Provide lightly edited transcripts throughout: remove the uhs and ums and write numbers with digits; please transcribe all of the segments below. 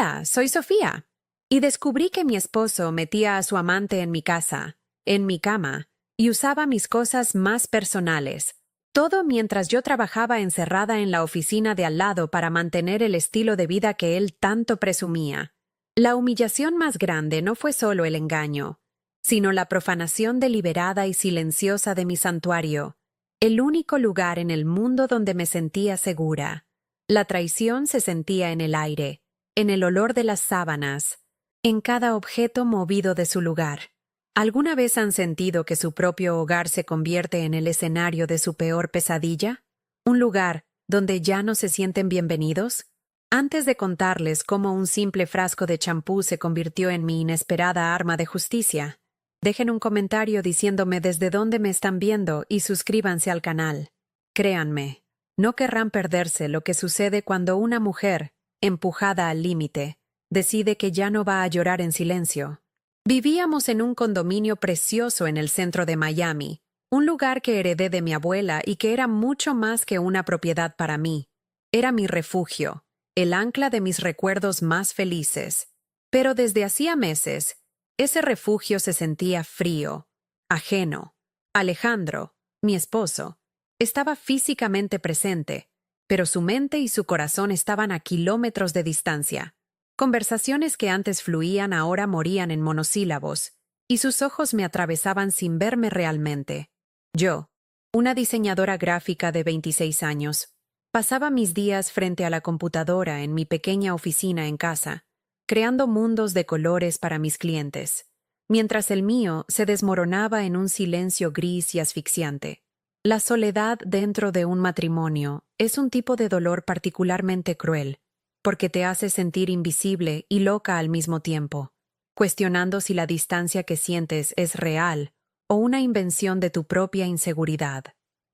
Hola, soy Sofía. Y descubrí que mi esposo metía a su amante en mi casa, en mi cama, y usaba mis cosas más personales. Todo mientras yo trabajaba encerrada en la oficina de al lado para mantener el estilo de vida que él tanto presumía. La humillación más grande no fue solo el engaño, sino la profanación deliberada y silenciosa de mi santuario, el único lugar en el mundo donde me sentía segura. La traición se sentía en el aire, en el olor de las sábanas, en cada objeto movido de su lugar. ¿Alguna vez han sentido que su propio hogar se convierte en el escenario de su peor pesadilla? ¿Un lugar donde ya no se sienten bienvenidos? Antes de contarles cómo un simple frasco de champú se convirtió en mi inesperada arma de justicia, dejen un comentario diciéndome desde dónde me están viendo y suscríbanse al canal. Créanme, no querrán perderse lo que sucede cuando una mujer, empujada al límite, decide que ya no va a llorar en silencio. Vivíamos en un condominio precioso en el centro de Miami, un lugar que heredé de mi abuela y que era mucho más que una propiedad para mí. Era mi refugio, el ancla de mis recuerdos más felices. Pero desde hacía meses, ese refugio se sentía frío, ajeno. Alejandro, mi esposo, estaba físicamente presente, pero su mente y su corazón estaban a kilómetros de distancia. Conversaciones que antes fluían ahora morían en monosílabos, y sus ojos me atravesaban sin verme realmente. Yo, una diseñadora gráfica de 26 años, pasaba mis días frente a la computadora en mi pequeña oficina en casa, creando mundos de colores para mis clientes, mientras el mío se desmoronaba en un silencio gris y asfixiante. La soledad dentro de un matrimonio es un tipo de dolor particularmente cruel, porque te hace sentir invisible y loca al mismo tiempo, cuestionando si la distancia que sientes es real o una invención de tu propia inseguridad.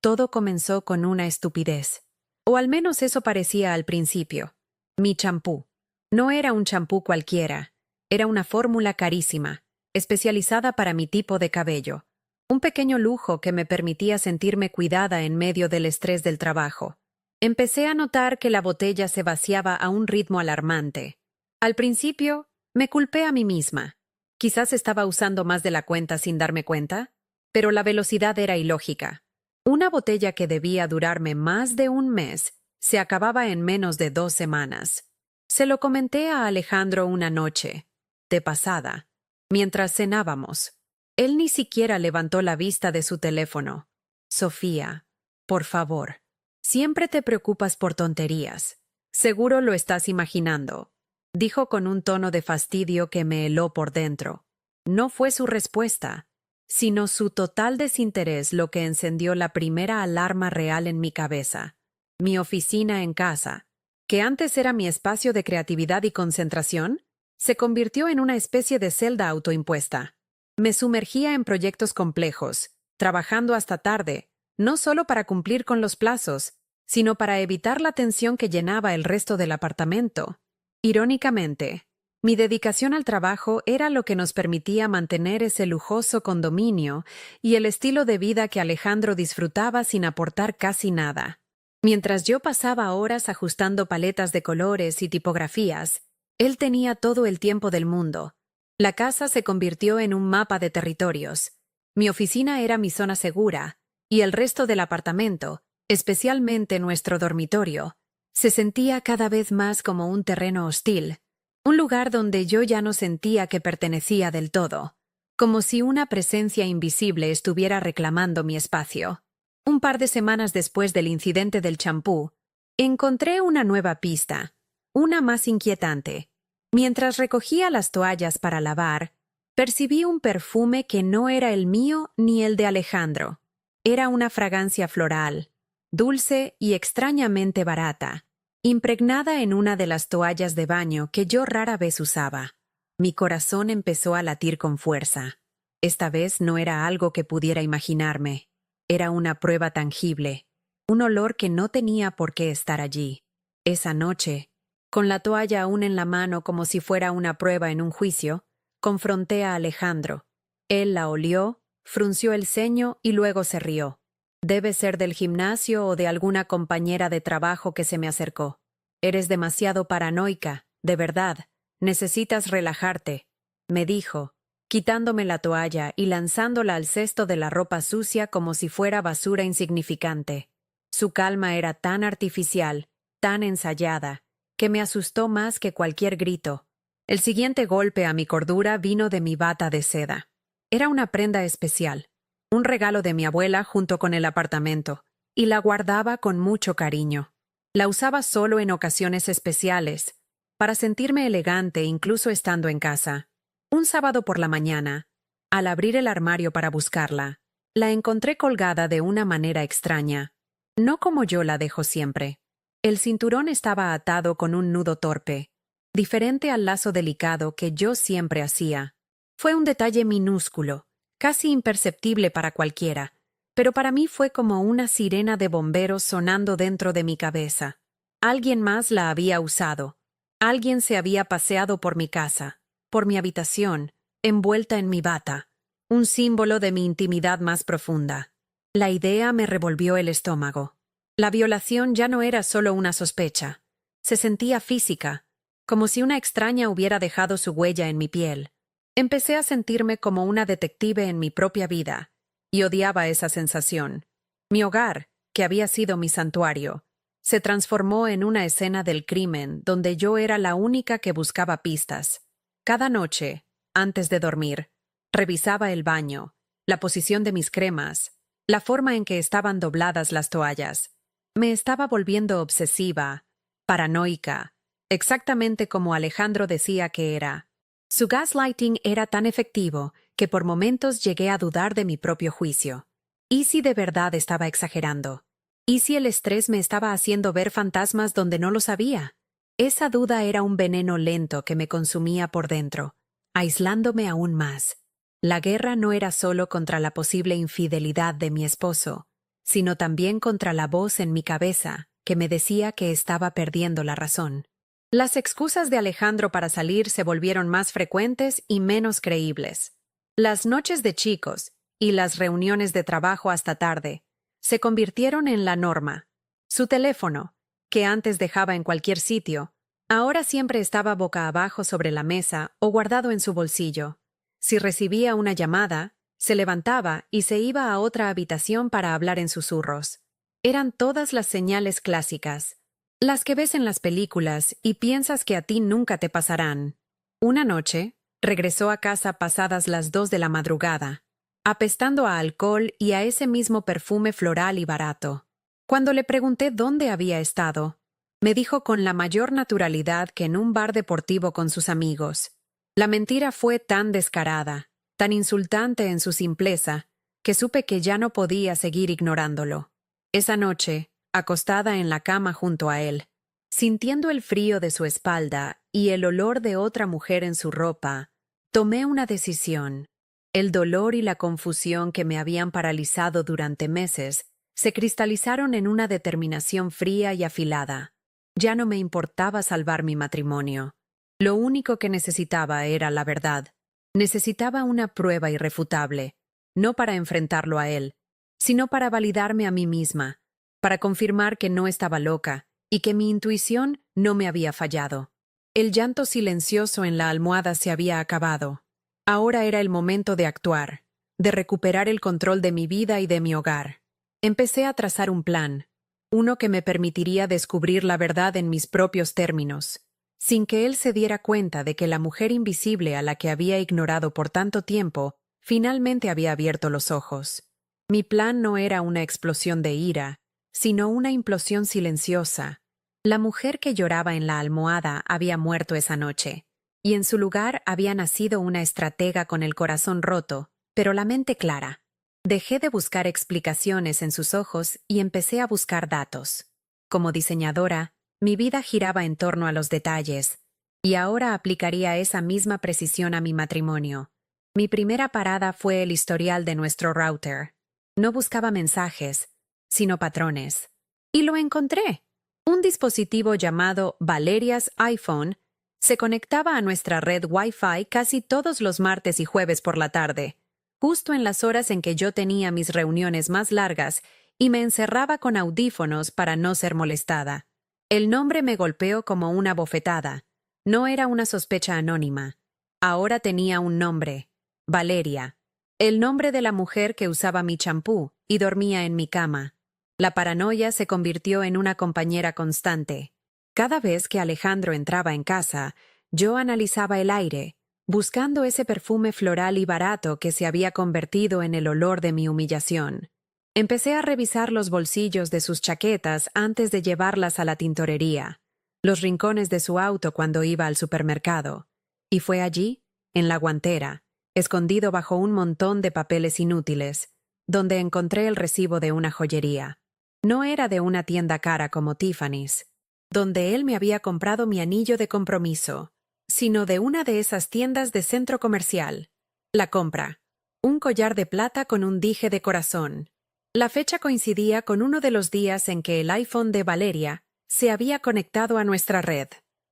Todo comenzó con una estupidez. O al menos eso parecía al principio. Mi champú. No era un champú cualquiera. Era una fórmula carísima, especializada para mi tipo de cabello. Un pequeño lujo que me permitía sentirme cuidada en medio del estrés del trabajo. Empecé a notar que la botella se vaciaba a un ritmo alarmante. Al principio, me culpé a mí misma. Quizás estaba usando más de la cuenta sin darme cuenta, pero la velocidad era ilógica. Una botella que debía durarme más de un mes se acababa en menos de 2 semanas. Se lo comenté a Alejandro una noche, de pasada, mientras cenábamos. Él ni siquiera levantó la vista de su teléfono. Sofía, por favor. Siempre te preocupas por tonterías. Seguro lo estás imaginando, dijo con un tono de fastidio que me heló por dentro. No fue su respuesta, sino su total desinterés lo que encendió la primera alarma real en mi cabeza. Mi oficina en casa, que antes era mi espacio de creatividad y concentración, se convirtió en una especie de celda autoimpuesta. Me sumergía en proyectos complejos, trabajando hasta tarde, no solo para cumplir con los plazos, sino para evitar la tensión que llenaba el resto del apartamento. Irónicamente, mi dedicación al trabajo era lo que nos permitía mantener ese lujoso condominio y el estilo de vida que Alejandro disfrutaba sin aportar casi nada. Mientras yo pasaba horas ajustando paletas de colores y tipografías, él tenía todo el tiempo del mundo. La casa se convirtió en un mapa de territorios. Mi oficina era mi zona segura, y el resto del apartamento, especialmente nuestro dormitorio, se sentía cada vez más como un terreno hostil, un lugar donde yo ya no sentía que pertenecía del todo, como si una presencia invisible estuviera reclamando mi espacio. Un par de semanas después del incidente del champú, encontré una nueva pista, una más inquietante. Mientras recogía las toallas para lavar, percibí un perfume que no era el mío ni el de Alejandro. Era una fragancia floral, dulce y extrañamente barata, impregnada en una de las toallas de baño que yo rara vez usaba. Mi corazón empezó a latir con fuerza. Esta vez no era algo que pudiera imaginarme. Era una prueba tangible, un olor que no tenía por qué estar allí. Esa noche, con la toalla aún en la mano como si fuera una prueba en un juicio, confronté a Alejandro. Él la olió, frunció el ceño y luego se rió. Debe ser del gimnasio o de alguna compañera de trabajo que se me acercó. Eres demasiado paranoica, de verdad. necesitas relajarte, me dijo, quitándome la toalla y lanzándola al cesto de la ropa sucia como si fuera basura insignificante. Su calma era tan artificial, tan ensayada, que me asustó más que cualquier grito. El siguiente golpe a mi cordura vino de mi bata de seda. Era una prenda especial, un regalo de mi abuela junto con el apartamento, y la guardaba con mucho cariño. La usaba solo en ocasiones especiales, para sentirme elegante incluso estando en casa. Un sábado por la mañana, al abrir el armario para buscarla, la encontré colgada de una manera extraña, no como yo la dejo siempre. El cinturón estaba atado con un nudo torpe, diferente al lazo delicado que yo siempre hacía. Fue un detalle minúsculo, casi imperceptible para cualquiera, pero para mí fue como una sirena de bomberos sonando dentro de mi cabeza. Alguien más la había usado. Alguien se había paseado por mi casa, por mi habitación, envuelta en mi bata, un símbolo de mi intimidad más profunda. La idea me revolvió el estómago. La violación ya no era solo una sospecha. Se sentía física, como si una extraña hubiera dejado su huella en mi piel. Empecé a sentirme como una detective en mi propia vida, y odiaba esa sensación. Mi hogar, que había sido mi santuario, se transformó en una escena del crimen donde yo era la única que buscaba pistas. Cada noche, antes de dormir, revisaba el baño, la posición de mis cremas, la forma en que estaban dobladas las toallas. Me estaba volviendo obsesiva, paranoica, exactamente como Alejandro decía que era. Su gaslighting era tan efectivo que por momentos llegué a dudar de mi propio juicio. ¿Y si de verdad estaba exagerando? ¿Y si el estrés me estaba haciendo ver fantasmas donde no lo sabía? Esa duda era un veneno lento que me consumía por dentro, aislándome aún más. La guerra no era solo contra la posible infidelidad de mi esposo, sino también contra la voz en mi cabeza que me decía que estaba perdiendo la razón. Las excusas de Alejandro para salir se volvieron más frecuentes y menos creíbles. Las noches de chicos y las reuniones de trabajo hasta tarde se convirtieron en la norma. Su teléfono, que antes dejaba en cualquier sitio, ahora siempre estaba boca abajo sobre la mesa o guardado en su bolsillo. Si recibía una llamada, se levantaba y se iba a otra habitación para hablar en susurros. Eran todas las señales clásicas, las que ves en las películas y piensas que a ti nunca te pasarán. Una noche, regresó a casa pasadas las 2 de la madrugada, apestando a alcohol y a ese mismo perfume floral y barato. Cuando le pregunté dónde había estado, me dijo con la mayor naturalidad que en un bar deportivo con sus amigos. La mentira fue tan descarada, tan insultante en su simpleza, que supe que ya no podía seguir ignorándolo. Esa noche, acostada en la cama junto a él, sintiendo el frío de su espalda y el olor de otra mujer en su ropa, tomé una decisión. El dolor y la confusión que me habían paralizado durante meses se cristalizaron en una determinación fría y afilada. Ya no me importaba salvar mi matrimonio. Lo único que necesitaba era la verdad. Necesitaba una prueba irrefutable, no para enfrentarlo a él, sino para validarme a mí misma, para confirmar que no estaba loca y que mi intuición no me había fallado. El llanto silencioso en la almohada se había acabado. Ahora era el momento de actuar, de recuperar el control de mi vida y de mi hogar. Empecé a trazar un plan, uno que me permitiría descubrir la verdad en mis propios términos, sin que él se diera cuenta de que la mujer invisible a la que había ignorado por tanto tiempo finalmente había abierto los ojos. Mi plan no era una explosión de ira, sino una implosión silenciosa. La mujer que lloraba en la almohada había muerto esa noche, y en su lugar había nacido una estratega con el corazón roto, pero la mente clara. Dejé de buscar explicaciones en sus ojos y empecé a buscar datos. Como diseñadora, mi vida giraba en torno a los detalles, y ahora aplicaría esa misma precisión a mi matrimonio. Mi primera parada fue el historial de nuestro router. No buscaba mensajes, sino patrones. Y lo encontré. Un dispositivo llamado Valeria's iPhone se conectaba a nuestra red Wi-Fi casi todos los martes y jueves por la tarde, justo en las horas en que yo tenía mis reuniones más largas y me encerraba con audífonos para no ser molestada. El nombre me golpeó como una bofetada. No era una sospecha anónima. Ahora tenía un nombre: Valeria. El nombre de la mujer que usaba mi champú y dormía en mi cama. La paranoia se convirtió en una compañera constante. Cada vez que Alejandro entraba en casa, yo analizaba el aire, buscando ese perfume floral y barato que se había convertido en el olor de mi humillación. Empecé a revisar los bolsillos de sus chaquetas antes de llevarlas a la tintorería, los rincones de su auto cuando iba al supermercado. Y fue allí, en la guantera, escondido bajo un montón de papeles inútiles, donde encontré el recibo de una joyería. No era de una tienda cara como Tiffany's, donde él me había comprado mi anillo de compromiso, sino de una de esas tiendas de centro comercial. La compra: un collar de plata con un dije de corazón. La fecha coincidía con uno de los días en que el iPhone de Valeria se había conectado a nuestra red.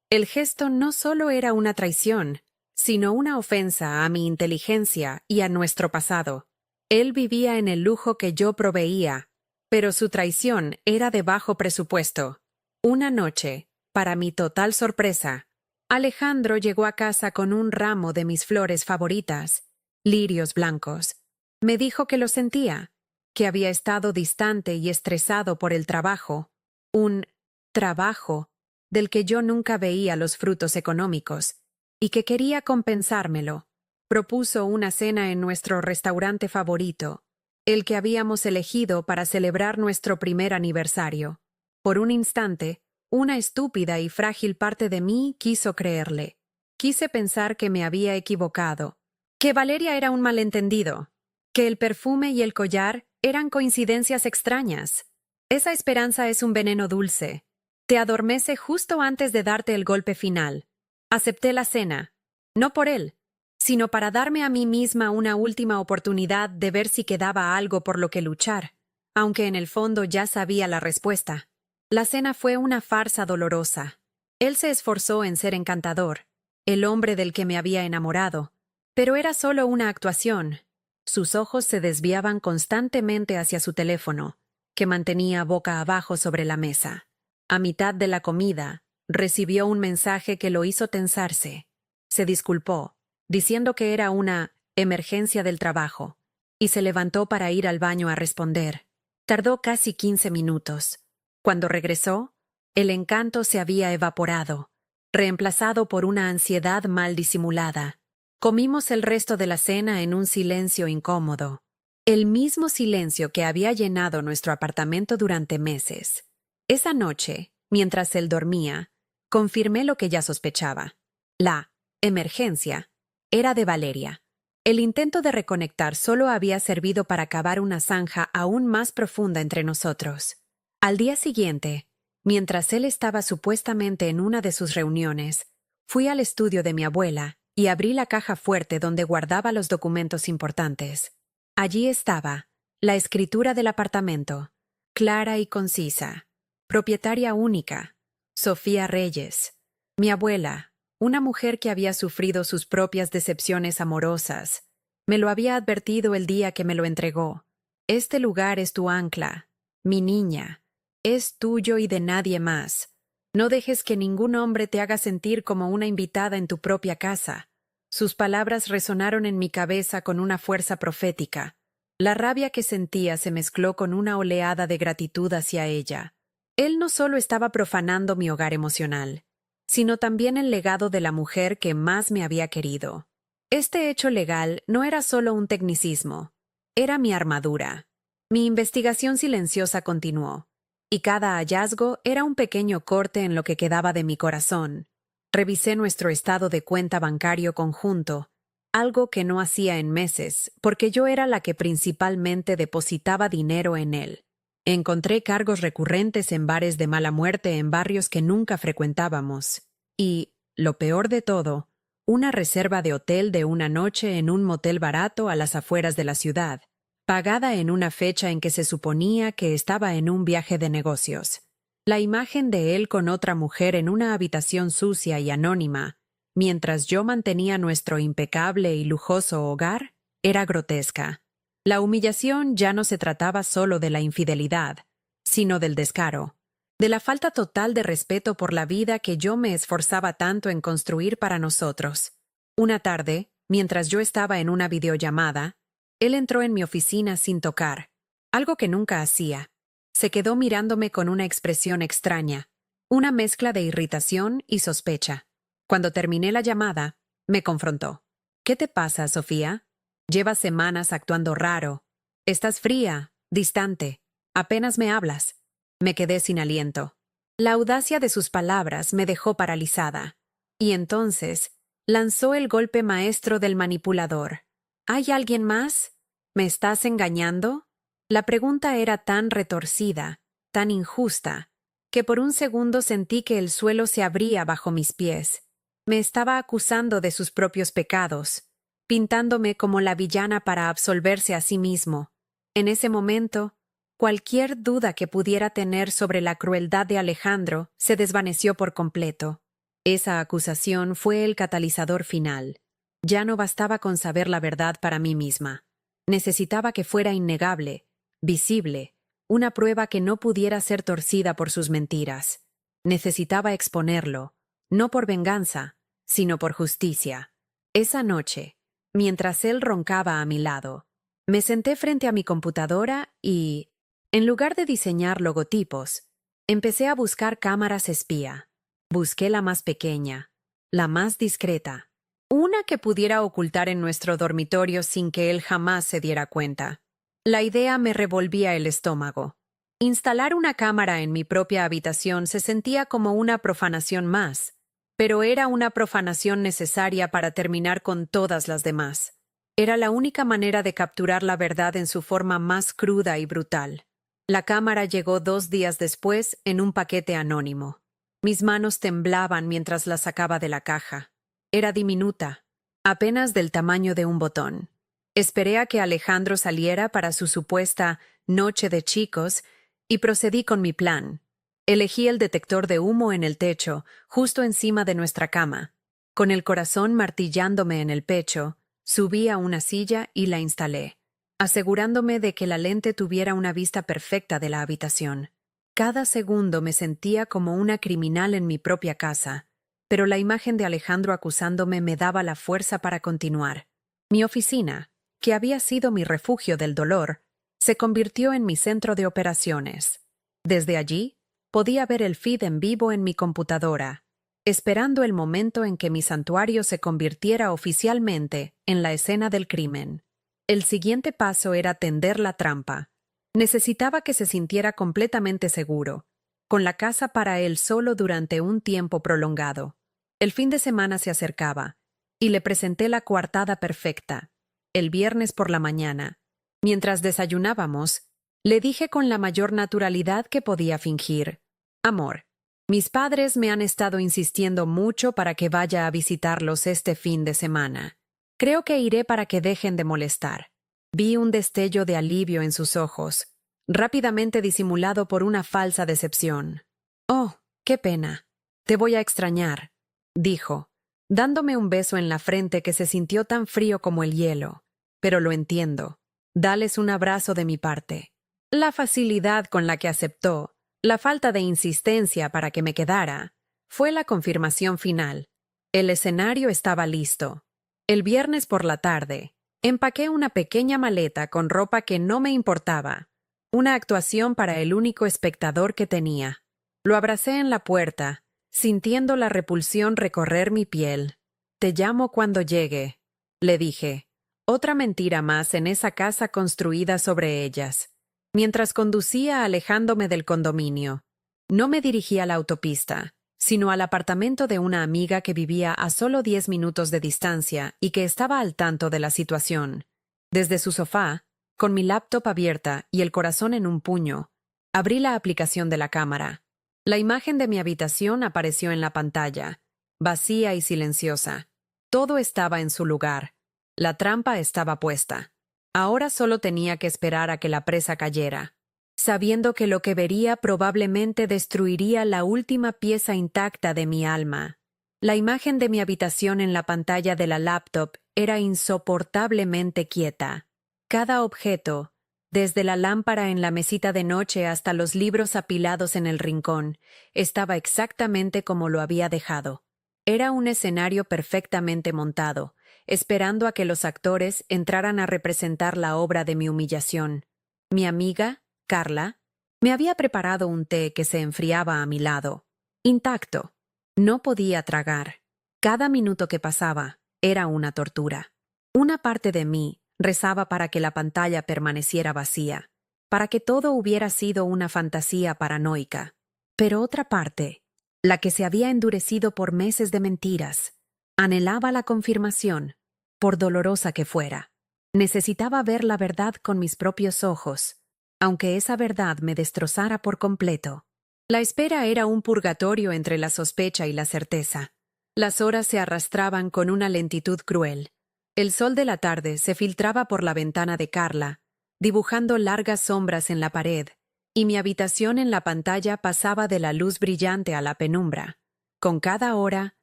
El gesto no solo era una traición, sino una ofensa a mi inteligencia y a nuestro pasado. Él vivía en el lujo que yo proveía, pero su traición era de bajo presupuesto. Una noche, para mi total sorpresa, Alejandro llegó a casa con un ramo de mis flores favoritas, lirios blancos. Me dijo que lo sentía, que había estado distante y estresado por el trabajo, un trabajo del que yo nunca veía los frutos económicos, y que quería compensármelo. Propuso una cena en nuestro restaurante favorito, el que habíamos elegido para celebrar nuestro primer aniversario. Por un instante, una estúpida y frágil parte de mí quiso creerle. Quise pensar que me había equivocado, que Valeria era un malentendido, que el perfume y el collar eran coincidencias extrañas. Esa esperanza es un veneno dulce. Te adormece justo antes de darte el golpe final. Acepté la cena, no por él, sino para darme a mí misma una última oportunidad de ver si quedaba algo por lo que luchar, aunque en el fondo ya sabía la respuesta. La cena fue una farsa dolorosa. Él se esforzó en ser encantador, el hombre del que me había enamorado, pero era solo una actuación. Sus ojos se desviaban constantemente hacia su teléfono, que mantenía boca abajo sobre la mesa. A mitad de la comida, recibió un mensaje que lo hizo tensarse. Se disculpó, diciendo que era una emergencia del trabajo, y se levantó para ir al baño a responder. Tardó casi 15 minutos. Cuando regresó, el encanto se había evaporado, reemplazado por una ansiedad mal disimulada. Comimos el resto de la cena en un silencio incómodo, el mismo silencio que había llenado nuestro apartamento durante meses. Esa noche, mientras él dormía, confirmé lo que ya sospechaba. La emergencia era de Valeria. El intento de reconectar solo había servido para cavar una zanja aún más profunda entre nosotros. Al día siguiente, mientras él estaba supuestamente en una de sus reuniones, fui al estudio de mi abuela y abrí la caja fuerte donde guardaba los documentos importantes. Allí estaba, la escritura del apartamento, clara y concisa. Propietaria única, Sofía Reyes. Mi abuela, una mujer que había sufrido sus propias decepciones amorosas, me lo había advertido el día que me lo entregó. Este lugar es tu ancla, mi niña. Es tuyo y de nadie más. No dejes que ningún hombre te haga sentir como una invitada en tu propia casa. Sus palabras resonaron en mi cabeza con una fuerza profética. La rabia que sentía se mezcló con una oleada de gratitud hacia ella. Él no solo estaba profanando mi hogar emocional, sino también el legado de la mujer que más me había querido. Este hecho legal no era solo un tecnicismo, era mi armadura. Mi investigación silenciosa continuó, y cada hallazgo era un pequeño corte en lo que quedaba de mi corazón. Revisé nuestro estado de cuenta bancario conjunto, algo que no hacía en meses, porque yo era la que principalmente depositaba dinero en él. Encontré cargos recurrentes en bares de mala muerte en barrios que nunca frecuentábamos. Y, lo peor de todo, una reserva de hotel de una noche en un motel barato a las afueras de la ciudad, pagada en una fecha en que se suponía que estaba en un viaje de negocios. La imagen de él con otra mujer en una habitación sucia y anónima, mientras yo mantenía nuestro impecable y lujoso hogar, era grotesca. La humillación ya no se trataba solo de la infidelidad, sino del descaro. de la falta total de respeto por la vida que yo me esforzaba tanto en construir para nosotros. Una tarde, mientras yo estaba en una videollamada, él entró en mi oficina sin tocar, algo que nunca hacía. Se quedó mirándome con una expresión extraña, una mezcla de irritación y sospecha. Cuando terminé la llamada, me confrontó. ¿Qué te pasa, Sofía? Llevas semanas actuando raro. Estás fría, distante. Apenas me hablas. Me quedé sin aliento. La audacia de sus palabras me dejó paralizada. Y entonces lanzó el golpe maestro del manipulador. ¿Hay alguien más? ¿Me estás engañando? La pregunta era tan retorcida, tan injusta, que por un segundo sentí que el suelo se abría bajo mis pies. Me estaba acusando de sus propios pecados, pintándome como la villana para absolverse a sí mismo. En ese momento, cualquier duda que pudiera tener sobre la crueldad de Alejandro se desvaneció por completo. Esa acusación fue el catalizador final. Ya no bastaba con saber la verdad para mí misma. Necesitaba que fuera innegable, visible, una prueba que no pudiera ser torcida por sus mentiras. Necesitaba exponerlo, no por venganza, sino por justicia. Esa noche, mientras él roncaba a mi lado, me senté frente a mi computadora y, en lugar de diseñar logotipos, empecé a buscar cámaras espía. Busqué la más pequeña, la más discreta, una que pudiera ocultar en nuestro dormitorio sin que él jamás se diera cuenta. La idea me revolvía el estómago. Instalar una cámara en mi propia habitación se sentía como una profanación más, pero era una profanación necesaria para terminar con todas las demás. Era la única manera de capturar la verdad en su forma más cruda y brutal. La cámara llegó 2 días después en un paquete anónimo. Mis manos temblaban mientras la sacaba de la caja. Era diminuta, apenas del tamaño de un botón. Esperé a que Alejandro saliera para su supuesta noche de chicos y procedí con mi plan. Elegí el detector de humo en el techo, justo encima de nuestra cama. Con el corazón martillándome en el pecho, subí a una silla y la instalé, asegurándome de que la lente tuviera una vista perfecta de la habitación. Cada segundo me sentía como una criminal en mi propia casa, pero la imagen de Alejandro acusándome me daba la fuerza para continuar. Mi oficina, que había sido mi refugio del dolor, se convirtió en mi centro de operaciones. Desde allí, podía ver el feed en vivo en mi computadora, esperando el momento en que mi santuario se convirtiera oficialmente en la escena del crimen. El siguiente paso era tender la trampa. Necesitaba que se sintiera completamente seguro, con la casa para él solo durante un tiempo prolongado. El fin de semana se acercaba, y le presenté la coartada perfecta. El viernes por la mañana, mientras desayunábamos, le dije con la mayor naturalidad que podía fingir: «Amor, mis padres me han estado insistiendo mucho para que vaya a visitarlos este fin de semana. Creo que iré para que dejen de molestar». Vi un destello de alivio en sus ojos, rápidamente disimulado por una falsa decepción. «Oh, qué pena. Te voy a extrañar», dijo, dándome un beso en la frente que se sintió tan frío como el hielo. «Pero lo entiendo. Dales un abrazo de mi parte». La facilidad con la que aceptó, la falta de insistencia para que me quedara, fue la confirmación final. El escenario estaba listo. El viernes por la tarde, empaqué una pequeña maleta con ropa que no me importaba, una actuación para el único espectador que tenía. Lo abracé en la puerta, sintiendo la repulsión recorrer mi piel. «Te llamo cuando llegue», le dije. Otra mentira más en esa casa construida sobre ellas. Mientras conducía alejándome del condominio, no me dirigí a la autopista, sino al apartamento de una amiga que vivía a solo 10 minutos de distancia y que estaba al tanto de la situación. Desde su sofá, con mi laptop abierta y el corazón en un puño, abrí la aplicación de la cámara. La imagen de mi habitación apareció en la pantalla, vacía y silenciosa. Todo estaba en su lugar. La trampa estaba puesta. Ahora solo tenía que esperar a que la presa cayera, sabiendo que lo que vería probablemente destruiría la última pieza intacta de mi alma. La imagen de mi habitación en la pantalla de la laptop era insoportablemente quieta. Cada objeto, Desde la lámpara en la mesita de noche hasta los libros apilados en el rincón, estaba exactamente como lo había dejado. Era un escenario perfectamente montado, esperando a que los actores entraran a representar la obra de mi humillación. Mi amiga, Carla, me había preparado un té que se enfriaba a mi lado. Intacto. No podía tragar. Cada minuto que pasaba era una tortura. Una parte de mí rezaba para que la pantalla permaneciera vacía, para que todo hubiera sido una fantasía paranoica. Pero otra parte, la que se había endurecido por meses de mentiras, anhelaba la confirmación, por dolorosa que fuera. Necesitaba ver la verdad con mis propios ojos, aunque esa verdad me destrozara por completo. La espera era un purgatorio entre la sospecha y la certeza. Las horas se arrastraban con una lentitud cruel. El sol de la tarde se filtraba por la ventana de Carla, dibujando largas sombras en la pared, y mi habitación en la pantalla pasaba de la luz brillante a la penumbra. Con cada hora,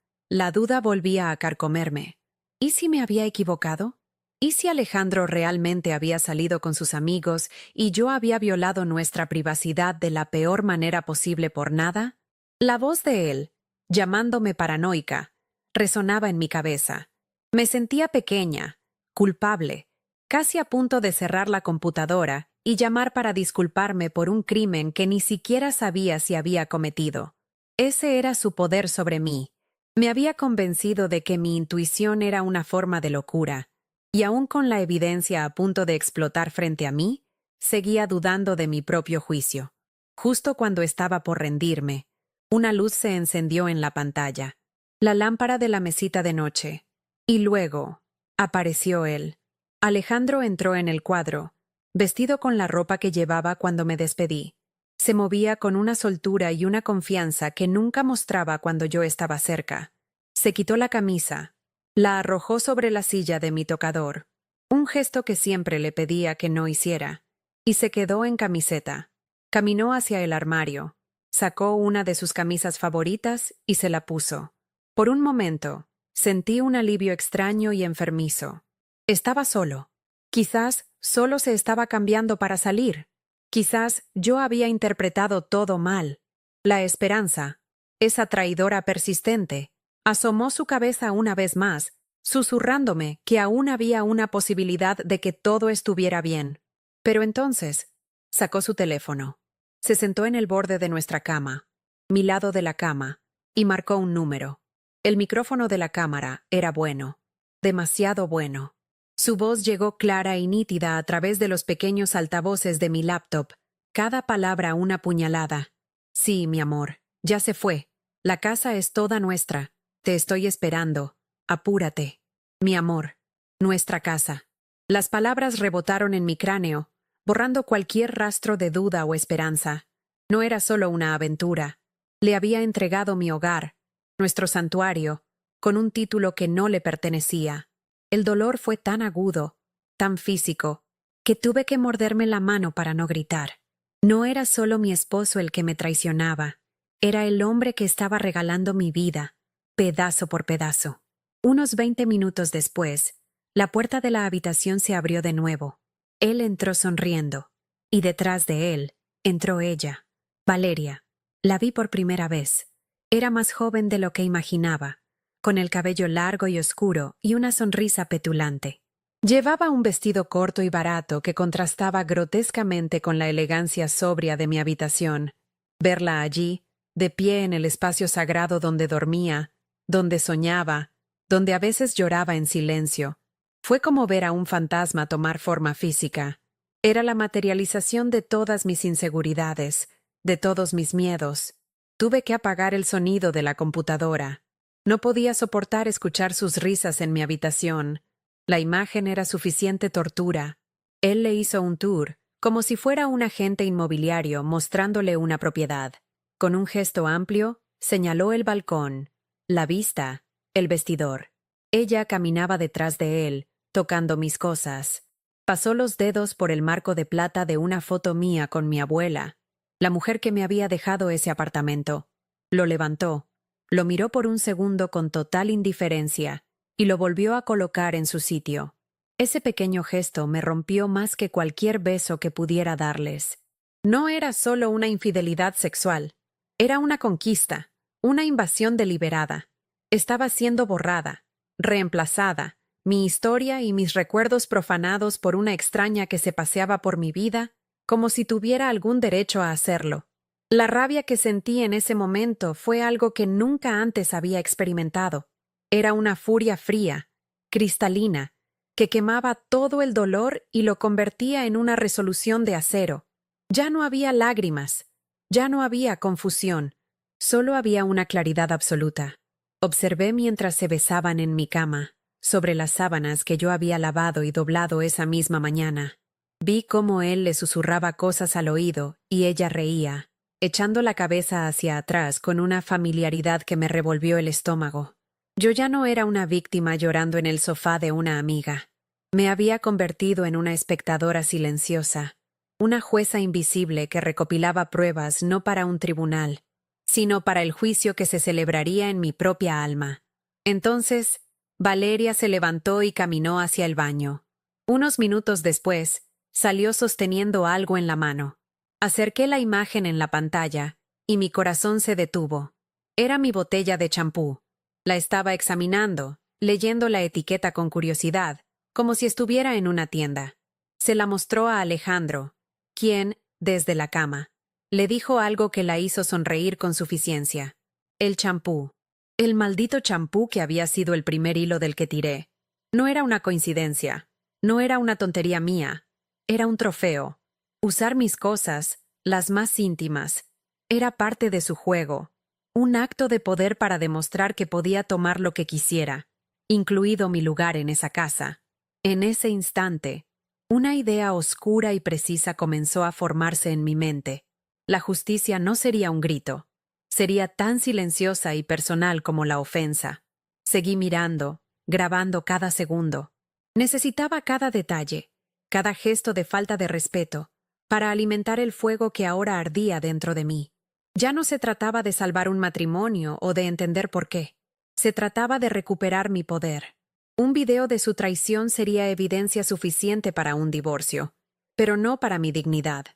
la duda volvía a carcomerme. ¿Y si me había equivocado? ¿Y si Alejandro realmente había salido con sus amigos y yo había violado nuestra privacidad de la peor manera posible por nada? La voz de él, llamándome paranoica, resonaba en mi cabeza. Me sentía pequeña, culpable, casi a punto de cerrar la computadora y llamar para disculparme por un crimen que ni siquiera sabía si había cometido. Ese era su poder sobre mí. Me había convencido de que mi intuición era una forma de locura, y aún con la evidencia a punto de explotar frente a mí, seguía dudando de mi propio juicio. Justo cuando estaba por rendirme, una luz se encendió en la pantalla, la lámpara de la mesita de noche. Y luego, apareció él. Alejandro entró en el cuadro, vestido con la ropa que llevaba cuando me despedí. Se movía con una soltura y una confianza que nunca mostraba cuando yo estaba cerca. Se quitó la camisa, la arrojó sobre la silla de mi tocador, un gesto que siempre le pedía que no hiciera, y se quedó en camiseta. Caminó hacia el armario, sacó una de sus camisas favoritas y se la puso. Por un momento, sentí un alivio extraño y enfermizo. Estaba solo. Quizás solo se estaba cambiando para salir. Quizás yo había interpretado todo mal. La esperanza, esa traidora persistente, asomó su cabeza una vez más, susurrándome que aún había una posibilidad de que todo estuviera bien. Pero entonces, sacó su teléfono. Se sentó en el borde de nuestra cama, mi lado de la cama, y marcó un número. El micrófono de la cámara era bueno, demasiado bueno. Su voz llegó clara y nítida a través de los pequeños altavoces de mi laptop, cada palabra una puñalada. Sí, mi amor, ya se fue. La casa es toda nuestra. Te estoy esperando. Apúrate. Mi amor, nuestra casa. Las palabras rebotaron en mi cráneo, borrando cualquier rastro de duda o esperanza. No era solo una aventura. Le había entregado mi hogar, nuestro santuario, con un título que no le pertenecía. El dolor fue tan agudo, tan físico, que tuve que morderme la mano para no gritar. No era solo mi esposo el que me traicionaba, era el hombre que estaba regalando mi vida, pedazo por pedazo. Unos 20 minutos después, la puerta de la habitación se abrió de nuevo. Él entró sonriendo, y detrás de él entró ella, Valeria. La vi por primera vez. Era más joven de lo que imaginaba, con el cabello largo y oscuro y una sonrisa petulante. Llevaba un vestido corto y barato que contrastaba grotescamente con la elegancia sobria de mi habitación. Verla allí, de pie en el espacio sagrado donde dormía, donde soñaba, donde a veces lloraba en silencio, fue como ver a un fantasma tomar forma física. Era la materialización de todas mis inseguridades, de todos mis miedos. Tuve que apagar el sonido de la computadora. No podía soportar escuchar sus risas en mi habitación. La imagen era suficiente tortura. Él le hizo un tour, como si fuera un agente inmobiliario mostrándole una propiedad. Con un gesto amplio, señaló el balcón, la vista, el vestidor. Ella caminaba detrás de él, tocando mis cosas. Pasó los dedos por el marco de plata de una foto mía con mi abuela, la mujer que me había dejado ese apartamento. Lo levantó, lo miró por un segundo con total indiferencia y lo volvió a colocar en su sitio. Ese pequeño gesto me rompió más que cualquier beso que pudiera darles. No era solo una infidelidad sexual, era una conquista, una invasión deliberada. Estaba siendo borrada, reemplazada, mi historia y mis recuerdos profanados por una extraña que se paseaba por mi vida como si tuviera algún derecho a hacerlo. La rabia que sentí en ese momento fue algo que nunca antes había experimentado. Era una furia fría, cristalina, que quemaba todo el dolor y lo convertía en una resolución de acero. Ya no había lágrimas, ya no había confusión, solo había una claridad absoluta. Observé mientras se besaban en mi cama, sobre las sábanas que yo había lavado y doblado esa misma mañana. Vi cómo él le susurraba cosas al oído y ella reía, echando la cabeza hacia atrás con una familiaridad que me revolvió el estómago. Yo ya no era una víctima llorando en el sofá de una amiga. Me había convertido en una espectadora silenciosa, una jueza invisible que recopilaba pruebas no para un tribunal, sino para el juicio que se celebraría en mi propia alma. Entonces, Valeria se levantó y caminó hacia el baño. Unos minutos después, salió sosteniendo algo en la mano. Acerqué la imagen en la pantalla, y mi corazón se detuvo. Era mi botella de champú. La estaba examinando, leyendo la etiqueta con curiosidad, como si estuviera en una tienda. Se la mostró a Alejandro, quien, desde la cama, le dijo algo que la hizo sonreír con suficiencia. El champú. El maldito champú que había sido el primer hilo del que tiré. No era una coincidencia. No era una tontería mía. Era un trofeo. Usar mis cosas, las más íntimas, era parte de su juego. Un acto de poder para demostrar que podía tomar lo que quisiera, incluido mi lugar en esa casa. En ese instante, una idea oscura y precisa comenzó a formarse en mi mente. La justicia no sería un grito. Sería tan silenciosa y personal como la ofensa. Seguí mirando, grabando cada segundo. Necesitaba cada detalle, cada gesto de falta de respeto, para alimentar el fuego que ahora ardía dentro de mí. Ya no se trataba de salvar un matrimonio o de entender por qué. Se trataba de recuperar mi poder. Un video de su traición sería evidencia suficiente para un divorcio, pero no para mi dignidad.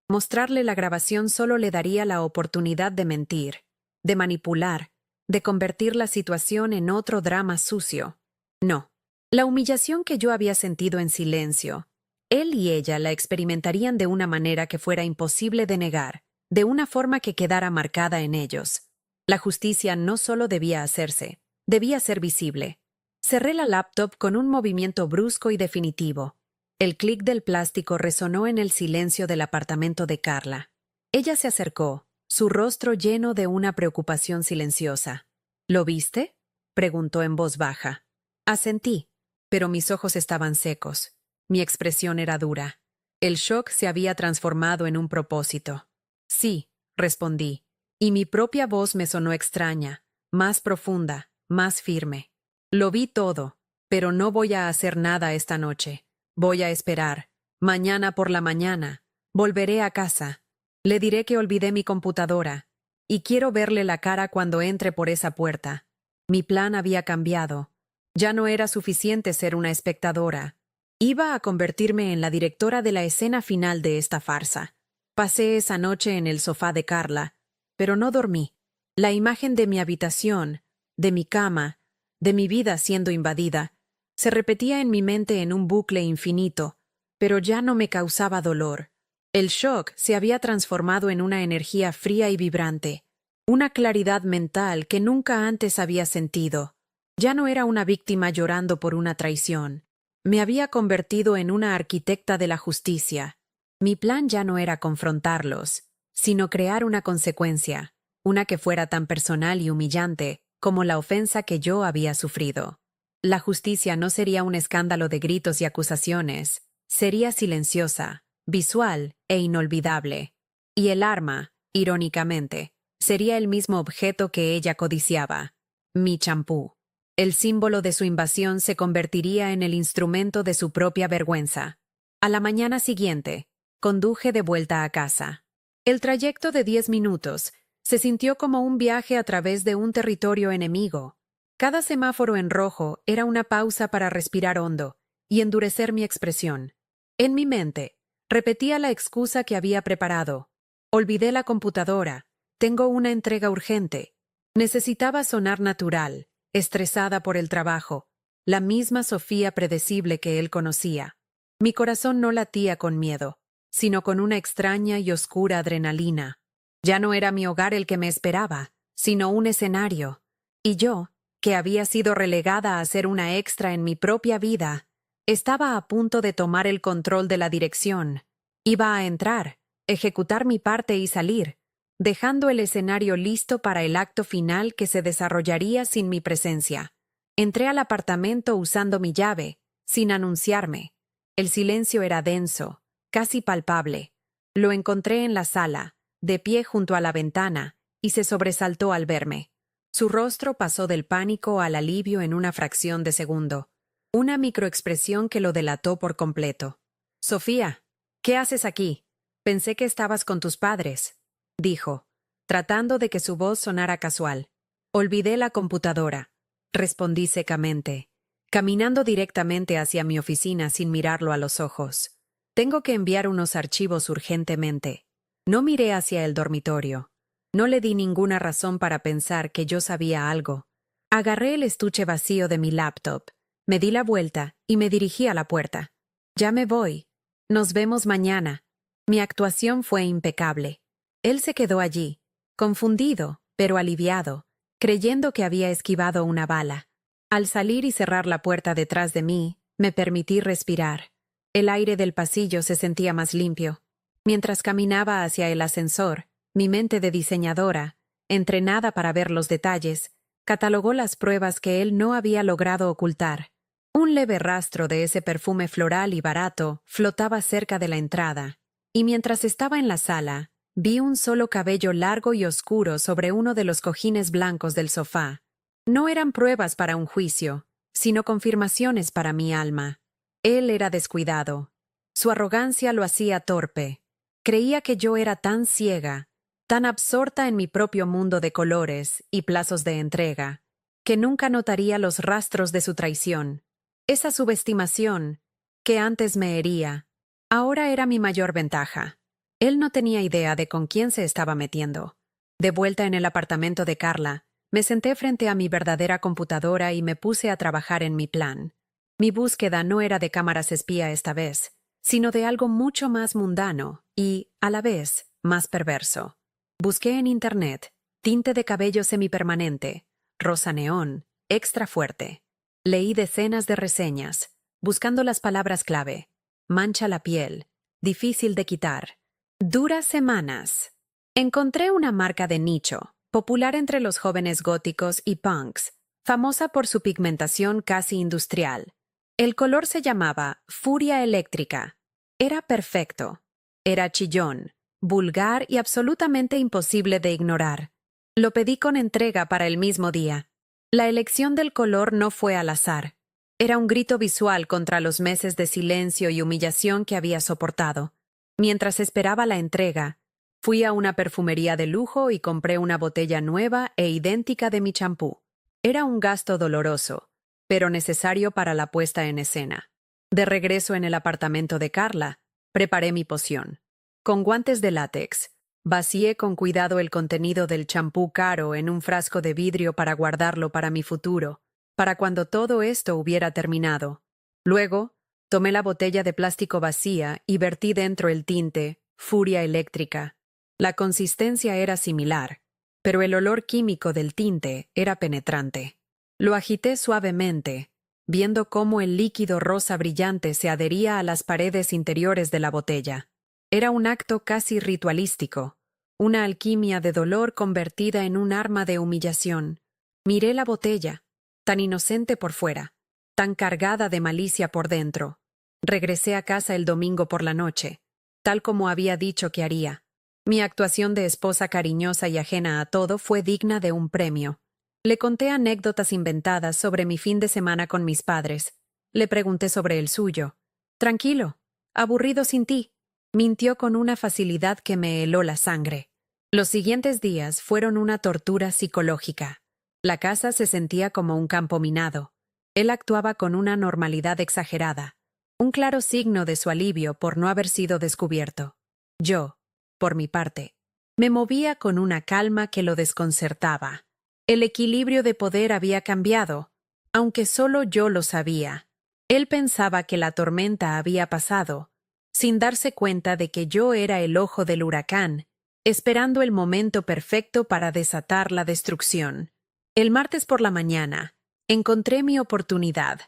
Mostrarle la grabación solo le daría la oportunidad de mentir, de manipular, de convertir la situación en otro drama sucio. No. La humillación que yo había sentido en silencio, él y ella la experimentarían de una manera que fuera imposible de negar, de una forma que quedara marcada en ellos. La justicia no solo debía hacerse, debía ser visible. Cerré la laptop con un movimiento brusco y definitivo. El clic del plástico resonó en el silencio del apartamento de Carla. Ella se acercó, su rostro lleno de una preocupación silenciosa. ¿Lo viste?, preguntó en voz baja. Asentí, pero mis ojos estaban secos. Mi expresión era dura. El shock se había transformado en un propósito. Sí, respondí, y mi propia voz me sonó extraña, más profunda, más firme. Lo vi todo, pero no voy a hacer nada esta noche. Voy a esperar. Mañana por la mañana. Volveré a casa. Le diré que olvidé mi computadora. Y quiero verle la cara cuando entre por esa puerta. Mi plan había cambiado. Ya no era suficiente ser una espectadora. Iba a convertirme en la directora de la escena final de esta farsa. Pasé esa noche en el sofá de Carla, pero no dormí. La imagen de mi habitación, de mi cama, de mi vida siendo invadida, se repetía en mi mente en un bucle infinito, pero ya no me causaba dolor. El shock se había transformado en una energía fría y vibrante, una claridad mental que nunca antes había sentido. Ya no era una víctima llorando por una traición. Me había convertido en una arquitecta de la justicia. Mi plan ya no era confrontarlos, sino crear una consecuencia, una que fuera tan personal y humillante como la ofensa que yo había sufrido. La justicia no sería un escándalo de gritos y acusaciones, sería silenciosa, visual e inolvidable. Y el arma, irónicamente, sería el mismo objeto que ella codiciaba, mi champú. El símbolo de su invasión se convertiría en el instrumento de su propia vergüenza. A la mañana siguiente, conduje de vuelta a casa. El trayecto de 10 minutos se sintió como un viaje a través de un territorio enemigo. Cada semáforo en rojo era una pausa para respirar hondo, y endurecer mi expresión. En mi mente, repetía la excusa que había preparado. Olvidé la computadora. Tengo una entrega urgente. Necesitaba sonar natural, estresada por el trabajo, la misma Sofía predecible que él conocía. Mi corazón no latía con miedo, sino con una extraña y oscura adrenalina. Ya no era mi hogar el que me esperaba, sino un escenario. Y yo, que había sido relegada a ser una extra en mi propia vida, estaba a punto de tomar el control de la dirección. Iba a entrar, ejecutar mi parte y salir, dejando el escenario listo para el acto final que se desarrollaría sin mi presencia. Entré al apartamento usando mi llave, sin anunciarme. El silencio era denso, casi palpable. Lo encontré en la sala, de pie junto a la ventana, y se sobresaltó al verme. Su rostro pasó del pánico al alivio en una fracción de segundo. Una microexpresión que lo delató por completo. «Sofía, ¿qué haces aquí? Pensé que estabas con tus padres», dijo, tratando de que su voz sonara casual. «Olvidé la computadora», respondí secamente, caminando directamente hacia mi oficina sin mirarlo a los ojos. «Tengo que enviar unos archivos urgentemente». No miré hacia el dormitorio. No le di ninguna razón para pensar que yo sabía algo. Agarré el estuche vacío de mi laptop, me di la vuelta y me dirigí a la puerta. «Ya me voy. Nos vemos mañana». Mi actuación fue impecable. Él se quedó allí, confundido, pero aliviado, creyendo que había esquivado una bala. Al salir y cerrar la puerta detrás de mí, me permití respirar. El aire del pasillo se sentía más limpio. Mientras caminaba hacia el ascensor, mi mente de diseñadora, entrenada para ver los detalles, catalogó las pruebas que él no había logrado ocultar. Un leve rastro de ese perfume floral y barato flotaba cerca de la entrada, y mientras estaba en la sala, vi un solo cabello largo y oscuro sobre uno de los cojines blancos del sofá. No eran pruebas para un juicio, sino confirmaciones para mi alma. Él era descuidado. Su arrogancia lo hacía torpe. Creía que yo era tan ciega, tan absorta en mi propio mundo de colores y plazos de entrega, que nunca notaría los rastros de su traición. Esa subestimación, que antes me hería, ahora era mi mayor ventaja. Él no tenía idea de con quién se estaba metiendo. De vuelta en el apartamento de Carla, me senté frente a mi verdadera computadora y me puse a trabajar en mi plan. Mi búsqueda no era de cámaras espía esta vez, sino de algo mucho más mundano y, a la vez, más perverso. Busqué en Internet tinte de cabello semipermanente, rosa neón, extra fuerte. Leí decenas de reseñas, buscando las palabras clave. Mancha la piel, difícil de quitar. Dura semanas. Encontré una marca de nicho, popular entre los jóvenes góticos y punks, famosa por su pigmentación casi industrial. El color se llamaba Furia Eléctrica. Era perfecto. Era chillón, vulgar y absolutamente imposible de ignorar. Lo pedí con entrega para el mismo día. La elección del color no fue al azar. Era un grito visual contra los meses de silencio y humillación que había soportado. Mientras esperaba la entrega, fui a una perfumería de lujo y compré una botella nueva e idéntica de mi champú. Era un gasto doloroso, pero necesario para la puesta en escena. De regreso en el apartamento de Carla, preparé mi poción. Con guantes de látex, vacié con cuidado el contenido del champú caro en un frasco de vidrio para guardarlo para mi futuro, para cuando todo esto hubiera terminado. Luego, tomé la botella de plástico vacía y vertí dentro el tinte, Furia Eléctrica. La consistencia era similar, pero el olor químico del tinte era penetrante. Lo agité suavemente, viendo cómo el líquido rosa brillante se adhería a las paredes interiores de la botella. Era un acto casi ritualístico, una alquimia de dolor convertida en un arma de humillación. Miré la botella, tan inocente por fuera, tan cargada de malicia por dentro. Regresé a casa el domingo por la noche, tal como había dicho que haría. Mi actuación de esposa cariñosa y ajena a todo fue digna de un premio. Le conté anécdotas inventadas sobre mi fin de semana con mis padres. Le pregunté sobre el suyo. «Tranquilo, aburrido sin ti», mintió con una facilidad que me heló la sangre. Los siguientes días fueron una tortura psicológica. La casa se sentía como un campo minado. Él actuaba con una normalidad exagerada, un claro signo de su alivio por no haber sido descubierto. Yo, por mi parte, me movía con una calma que lo desconcertaba. El equilibrio de poder había cambiado, aunque solo yo lo sabía. Él pensaba que la tormenta había pasado, sin darse cuenta de que yo era el ojo del huracán, esperando el momento perfecto para desatar la destrucción. El martes por la mañana, encontré mi oportunidad.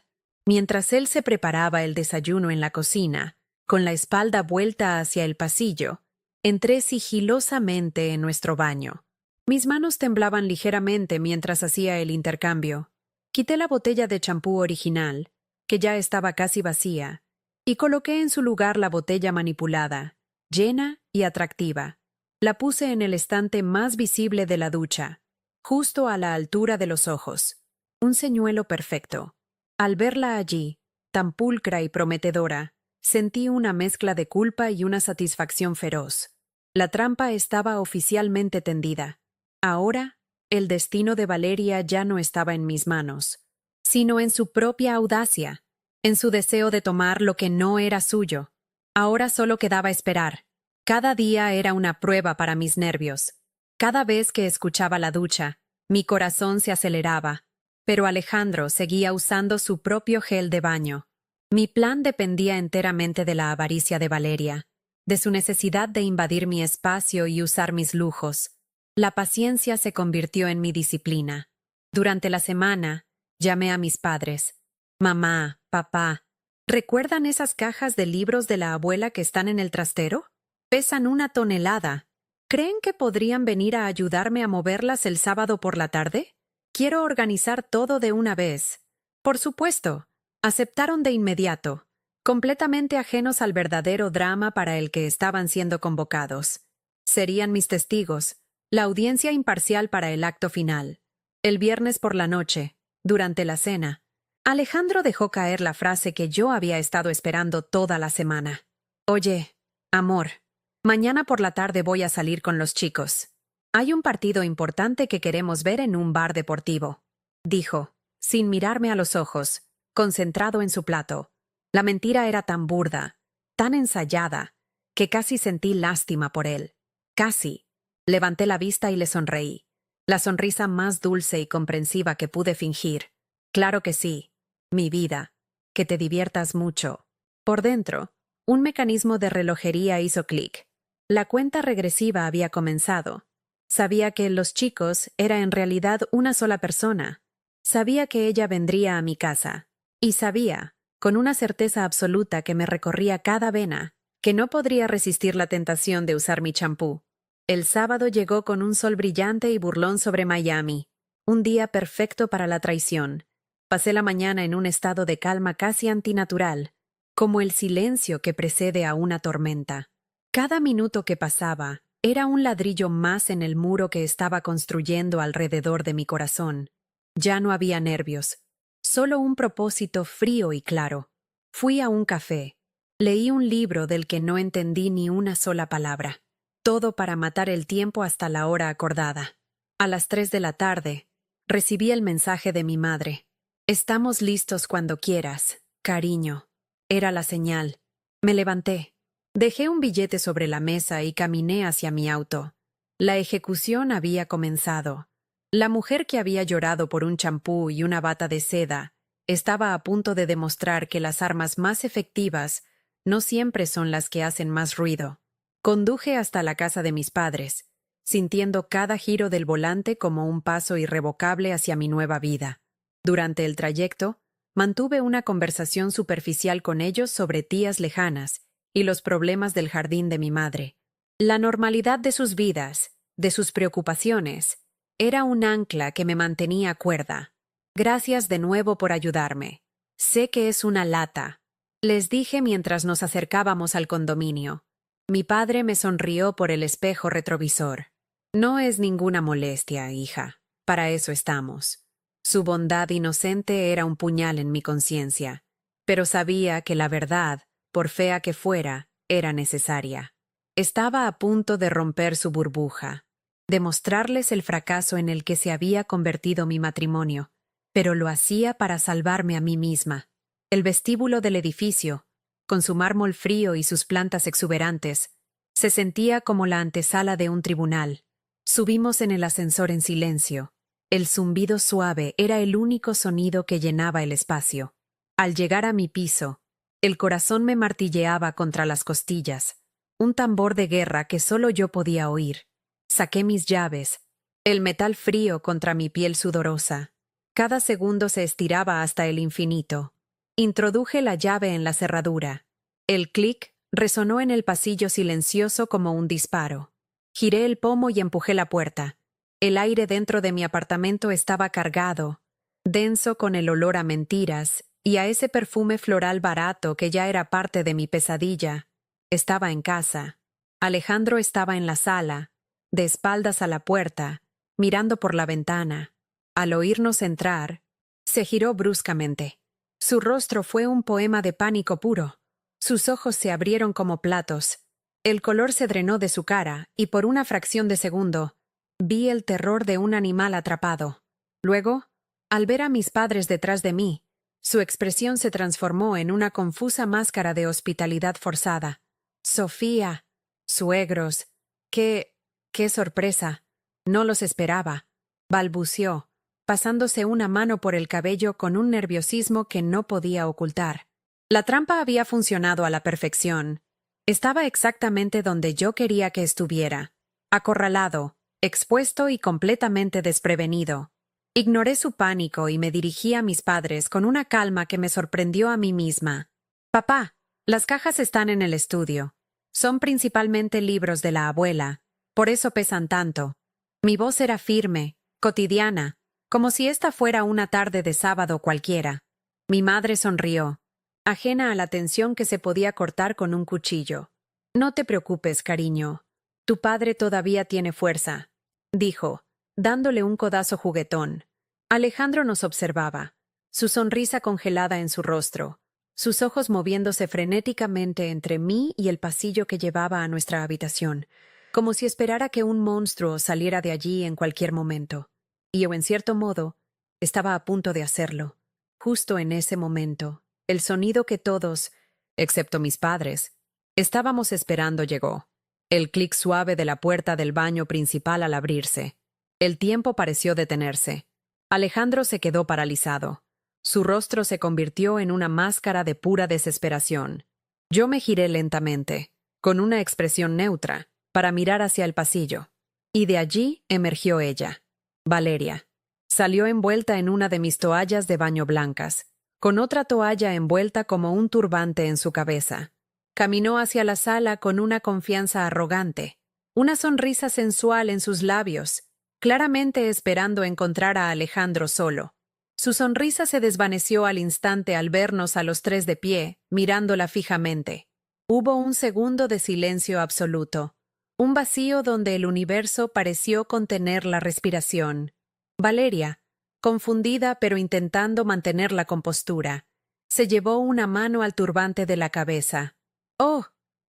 Mientras él se preparaba el desayuno en la cocina, con la espalda vuelta hacia el pasillo, entré sigilosamente en nuestro baño. Mis manos temblaban ligeramente mientras hacía el intercambio. Quité la botella de champú original, que ya estaba casi vacía, y coloqué en su lugar la botella manipulada, llena y atractiva. La puse en el estante más visible de la ducha, justo a la altura de los ojos. Un señuelo perfecto. Al verla allí, tan pulcra y prometedora, sentí una mezcla de culpa y una satisfacción feroz. La trampa estaba oficialmente tendida. Ahora, el destino de Valeria ya no estaba en mis manos, sino en su propia audacia, en su deseo de tomar lo que no era suyo. Ahora solo quedaba esperar. Cada día era una prueba para mis nervios. Cada vez que escuchaba la ducha, mi corazón se aceleraba, pero Alejandro seguía usando su propio gel de baño. Mi plan dependía enteramente de la avaricia de Valeria, de su necesidad de invadir mi espacio y usar mis lujos. La paciencia se convirtió en mi disciplina. Durante la semana, llamé a mis padres. Mamá, papá, ¿recuerdan esas cajas de libros de la abuela que están en el trastero? Pesan 1 tonelada. ¿Creen que podrían venir a ayudarme a moverlas el sábado por la tarde? Quiero organizar todo de una vez. Por supuesto, aceptaron de inmediato, completamente ajenos al verdadero drama para el que estaban siendo convocados. Serían mis testigos, la audiencia imparcial para el acto final. El viernes por la noche, durante la cena, Alejandro dejó caer la frase que yo había estado esperando toda la semana. Oye, amor, mañana por la tarde voy a salir con los chicos. Hay un partido importante que queremos ver en un bar deportivo, dijo, sin mirarme a los ojos, concentrado en su plato. La mentira era tan burda, tan ensayada, que casi sentí lástima por él. Casi. Levanté la vista y le sonreí. La sonrisa más dulce y comprensiva que pude fingir. Claro que sí, mi vida. Que te diviertas mucho. Por dentro, un mecanismo de relojería hizo clic. La cuenta regresiva había comenzado. Sabía que los chicos era en realidad una sola persona. Sabía que ella vendría a mi casa. Y sabía, con una certeza absoluta que me recorría cada vena, que no podría resistir la tentación de usar mi champú. El sábado llegó con un sol brillante y burlón sobre Miami. Un día perfecto para la traición. Pasé la mañana en un estado de calma casi antinatural, como el silencio que precede a una tormenta. Cada minuto que pasaba era un ladrillo más en el muro que estaba construyendo alrededor de mi corazón. Ya no había nervios, solo un propósito frío y claro. Fui a un café. Leí un libro del que no entendí ni una sola palabra. Todo para matar el tiempo hasta la hora acordada. A las 3 de la tarde, recibí el mensaje de mi madre. Estamos listos cuando quieras, cariño. Era la señal. Me levanté. Dejé un billete sobre la mesa y caminé hacia mi auto. La ejecución había comenzado. La mujer que había llorado por un champú y una bata de seda estaba a punto de demostrar que las armas más efectivas no siempre son las que hacen más ruido. Conduje hasta la casa de mis padres, sintiendo cada giro del volante como un paso irrevocable hacia mi nueva vida. Durante el trayecto, mantuve una conversación superficial con ellos sobre tías lejanas y los problemas del jardín de mi madre. La normalidad de sus vidas, de sus preocupaciones, era un ancla que me mantenía cuerda. Gracias de nuevo por ayudarme. Sé que es una lata, les dije mientras nos acercábamos al condominio. Mi padre me sonrió por el espejo retrovisor. No es ninguna molestia, hija. Para eso estamos. Su bondad inocente era un puñal en mi conciencia, pero sabía que la verdad, por fea que fuera, era necesaria. Estaba a punto de romper su burbuja, de mostrarles el fracaso en el que se había convertido mi matrimonio, pero lo hacía para salvarme a mí misma. El vestíbulo del edificio, con su mármol frío y sus plantas exuberantes, se sentía como la antesala de un tribunal. Subimos en el ascensor en silencio. El zumbido suave era el único sonido que llenaba el espacio. Al llegar a mi piso, el corazón me martilleaba contra las costillas, un tambor de guerra que solo yo podía oír. Saqué mis llaves, el metal frío contra mi piel sudorosa. Cada segundo se estiraba hasta el infinito. Introduje la llave en la cerradura. El clic resonó en el pasillo silencioso como un disparo. Giré el pomo y empujé la puerta. El aire dentro de mi apartamento estaba cargado, denso con el olor a mentiras y a ese perfume floral barato que ya era parte de mi pesadilla. Estaba en casa. Alejandro estaba en la sala, de espaldas a la puerta, mirando por la ventana. Al oírnos entrar, se giró bruscamente. Su rostro fue un poema de pánico puro. Sus ojos se abrieron como platos. El color se drenó de su cara y por una fracción de segundo vi el terror de un animal atrapado. Luego, al ver a mis padres detrás de mí, su expresión se transformó en una confusa máscara de hospitalidad forzada. Sofía, suegros, qué sorpresa. No los esperaba, balbuceó, pasándose una mano por el cabello con un nerviosismo que no podía ocultar. La trampa había funcionado a la perfección. Estaba exactamente donde yo quería que estuviera, acorralado, expuesto y completamente desprevenido. Ignoré su pánico y me dirigí a mis padres con una calma que me sorprendió a mí misma. «Papá, las cajas están en el estudio. Son principalmente libros de la abuela, por eso pesan tanto». Mi voz era firme, cotidiana, como si esta fuera una tarde de sábado cualquiera. Mi madre sonrió, ajena a la tensión que se podía cortar con un cuchillo. «No te preocupes, cariño. Tu padre todavía tiene fuerza», dijo, dándole un codazo juguetón. Alejandro nos observaba, su sonrisa congelada en su rostro, sus ojos moviéndose frenéticamente entre mí y el pasillo que llevaba a nuestra habitación, como si esperara que un monstruo saliera de allí en cualquier momento. Y yo, en cierto modo, estaba a punto de hacerlo. Justo en ese momento, el sonido que todos, excepto mis padres, estábamos esperando llegó. El clic suave de la puerta del baño principal al abrirse. El tiempo pareció detenerse. Alejandro se quedó paralizado. Su rostro se convirtió en una máscara de pura desesperación. Yo me giré lentamente, con una expresión neutra, para mirar hacia el pasillo. Y de allí emergió ella, Valeria. Salió envuelta en una de mis toallas de baño blancas, con otra toalla envuelta como un turbante en su cabeza. Caminó hacia la sala con una confianza arrogante, una sonrisa sensual en sus labios, claramente esperando encontrar a Alejandro solo. Su sonrisa se desvaneció al instante al vernos a los tres de pie, mirándola fijamente. Hubo un segundo de silencio absoluto, un vacío donde el universo pareció contener la respiración. Valeria, confundida pero intentando mantener la compostura, se llevó una mano al turbante de la cabeza. «Oh,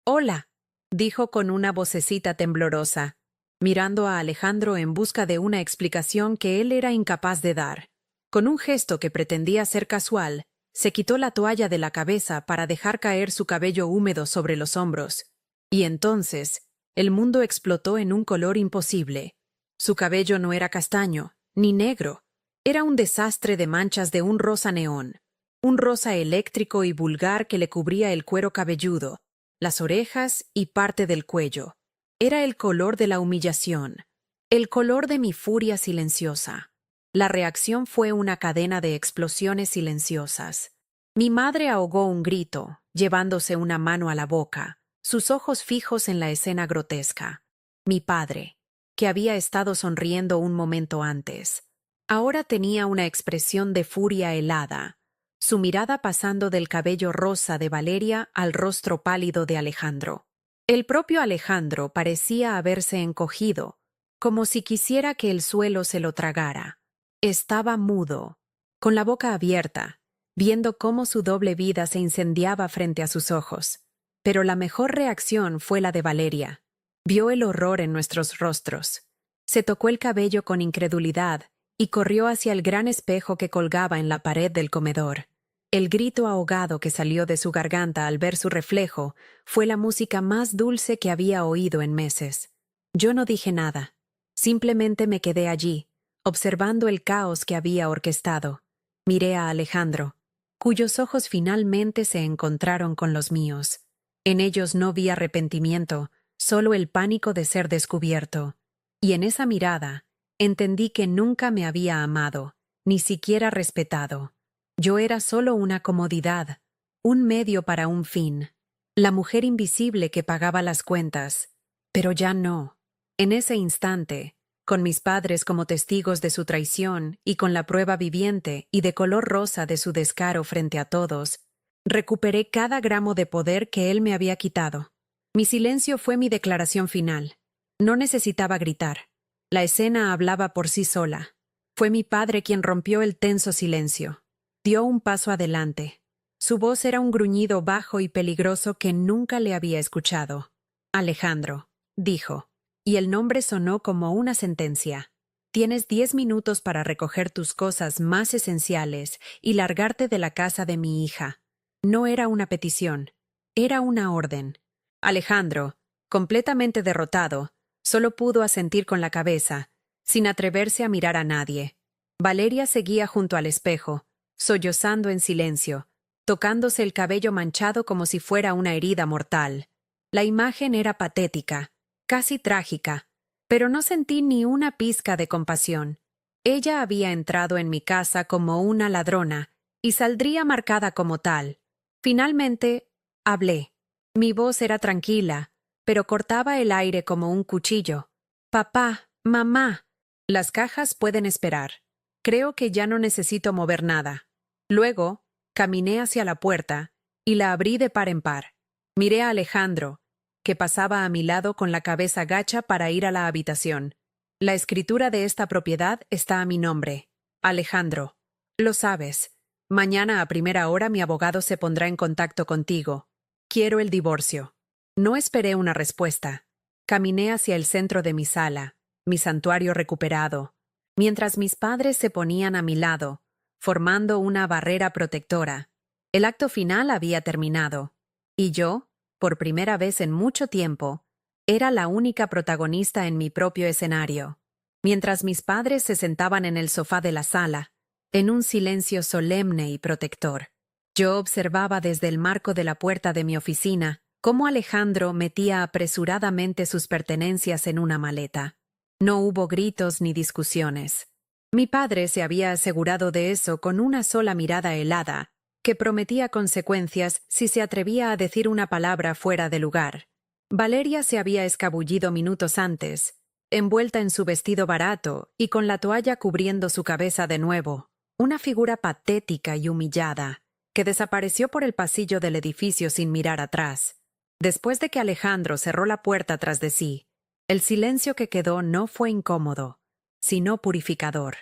hola», dijo con una vocecita temblorosa, mirando a Alejandro en busca de una explicación que él era incapaz de dar. Con un gesto que pretendía ser casual, se quitó la toalla de la cabeza para dejar caer su cabello húmedo sobre los hombros. Y entonces, el mundo explotó en un color imposible. Su cabello no era castaño, ni negro. Era un desastre de manchas de un rosa neón. Un rosa eléctrico y vulgar que le cubría el cuero cabelludo, las orejas y parte del cuello. Era el color de la humillación, el color de mi furia silenciosa. La reacción fue una cadena de explosiones silenciosas. Mi madre ahogó un grito, llevándose una mano a la boca, sus ojos fijos en la escena grotesca. Mi padre, que había estado sonriendo un momento antes, ahora tenía una expresión de furia helada, su mirada pasando del cabello rosa de Valeria al rostro pálido de Alejandro. El propio Alejandro parecía haberse encogido, como si quisiera que el suelo se lo tragara. Estaba mudo, con la boca abierta, viendo cómo su doble vida se incendiaba frente a sus ojos. Pero la mejor reacción fue la de Valeria. Vio el horror en nuestros rostros. Se tocó el cabello con incredulidad y corrió hacia el gran espejo que colgaba en la pared del comedor. El grito ahogado que salió de su garganta al ver su reflejo fue la música más dulce que había oído en meses. Yo no dije nada. Simplemente me quedé allí, observando el caos que había orquestado. Miré a Alejandro, cuyos ojos finalmente se encontraron con los míos. En ellos no vi arrepentimiento, solo el pánico de ser descubierto. Y en esa mirada, entendí que nunca me había amado, ni siquiera respetado. Yo era solo una comodidad, un medio para un fin, la mujer invisible que pagaba las cuentas. Pero ya no. En ese instante, con mis padres como testigos de su traición y con la prueba viviente y de color rosa de su descaro frente a todos, recuperé cada gramo de poder que él me había quitado. Mi silencio fue mi declaración final. No necesitaba gritar. La escena hablaba por sí sola. Fue mi padre quien rompió el tenso silencio. Dio un paso adelante. Su voz era un gruñido bajo y peligroso que nunca le había escuchado. Alejandro, dijo, y el nombre sonó como una sentencia. Tienes 10 minutos para recoger tus cosas más esenciales y largarte de la casa de mi hija. No era una petición, era una orden. Alejandro, completamente derrotado, solo pudo asentir con la cabeza, sin atreverse a mirar a nadie. Valeria seguía junto al espejo, sollozando en silencio, tocándose el cabello manchado como si fuera una herida mortal. La imagen era patética, casi trágica, pero no sentí ni una pizca de compasión. Ella había entrado en mi casa como una ladrona y saldría marcada como tal. Finalmente, hablé. Mi voz era tranquila, pero cortaba el aire como un cuchillo. Papá, mamá, las cajas pueden esperar. Creo que ya no necesito mover nada. Luego, caminé hacia la puerta y la abrí de par en par. Miré a Alejandro, que pasaba a mi lado con la cabeza gacha para ir a la habitación. La escritura de esta propiedad está a mi nombre. Alejandro. Lo sabes. Mañana a primera hora mi abogado se pondrá en contacto contigo. Quiero el divorcio. No esperé una respuesta. Caminé hacia el centro de mi sala, mi santuario recuperado, mientras mis padres se ponían a mi lado, formando una barrera protectora. El acto final había terminado, y yo, por primera vez en mucho tiempo, era la única protagonista en mi propio escenario. Mientras mis padres se sentaban en el sofá de la sala, en un silencio solemne y protector, yo observaba desde el marco de la puerta de mi oficina cómo Alejandro metía apresuradamente sus pertenencias en una maleta. No hubo gritos ni discusiones. Mi padre se había asegurado de eso con una sola mirada helada, que prometía consecuencias si se atrevía a decir una palabra fuera de lugar. Valeria se había escabullido minutos antes, envuelta en su vestido barato y con la toalla cubriendo su cabeza de nuevo, una figura patética y humillada, que desapareció por el pasillo del edificio sin mirar atrás. Después de que Alejandro cerró la puerta tras de sí, el silencio que quedó no fue incómodo, sino purificador.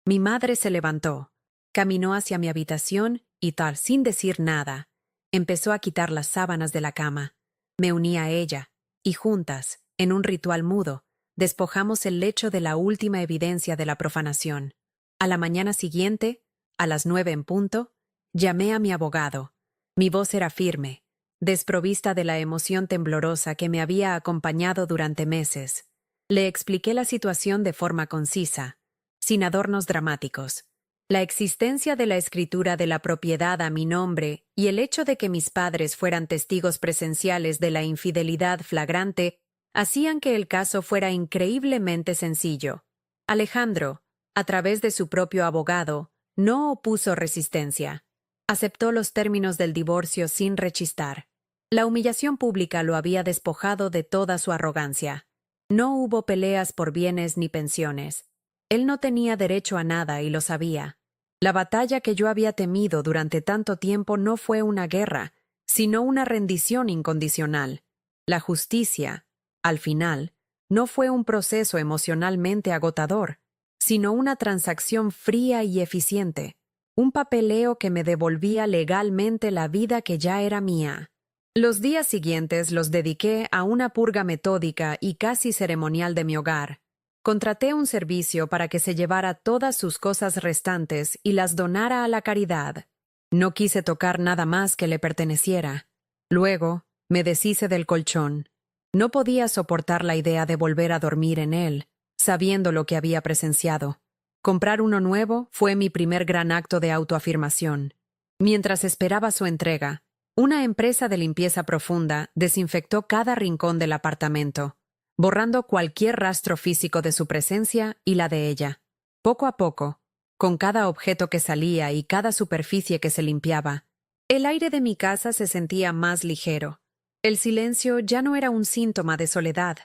Mi madre se levantó, caminó hacia mi habitación y tal sin decir nada, empezó a quitar las sábanas de la cama. Me uní a ella, y juntas, en un ritual mudo, despojamos el lecho de la última evidencia de la profanación. A la mañana siguiente, a las 9 en punto, llamé a mi abogado. Mi voz era firme, desprovista de la emoción temblorosa que me había acompañado durante meses. Le expliqué la situación de forma concisa, sin adornos dramáticos. La existencia de la escritura de la propiedad a mi nombre y el hecho de que mis padres fueran testigos presenciales de la infidelidad flagrante hacían que el caso fuera increíblemente sencillo. Alejandro, a través de su propio abogado, no opuso resistencia. Aceptó los términos del divorcio sin rechistar. La humillación pública lo había despojado de toda su arrogancia. No hubo peleas por bienes ni pensiones. Él no tenía derecho a nada y lo sabía. La batalla que yo había temido durante tanto tiempo no fue una guerra, sino una rendición incondicional. La justicia, al final, no fue un proceso emocionalmente agotador, sino una transacción fría y eficiente, un papeleo que me devolvía legalmente la vida que ya era mía. Los días siguientes los dediqué a una purga metódica y casi ceremonial de mi hogar. Contraté un servicio para que se llevara todas sus cosas restantes y las donara a la caridad. No quise tocar nada más que le perteneciera. Luego, me deshice del colchón. No podía soportar la idea de volver a dormir en él, sabiendo lo que había presenciado. Comprar uno nuevo fue mi primer gran acto de autoafirmación. Mientras esperaba su entrega, una empresa de limpieza profunda desinfectó cada rincón del apartamento, borrando cualquier rastro físico de su presencia y la de ella. Poco a poco, con cada objeto que salía y cada superficie que se limpiaba, el aire de mi casa se sentía más ligero. El silencio ya no era un síntoma de soledad,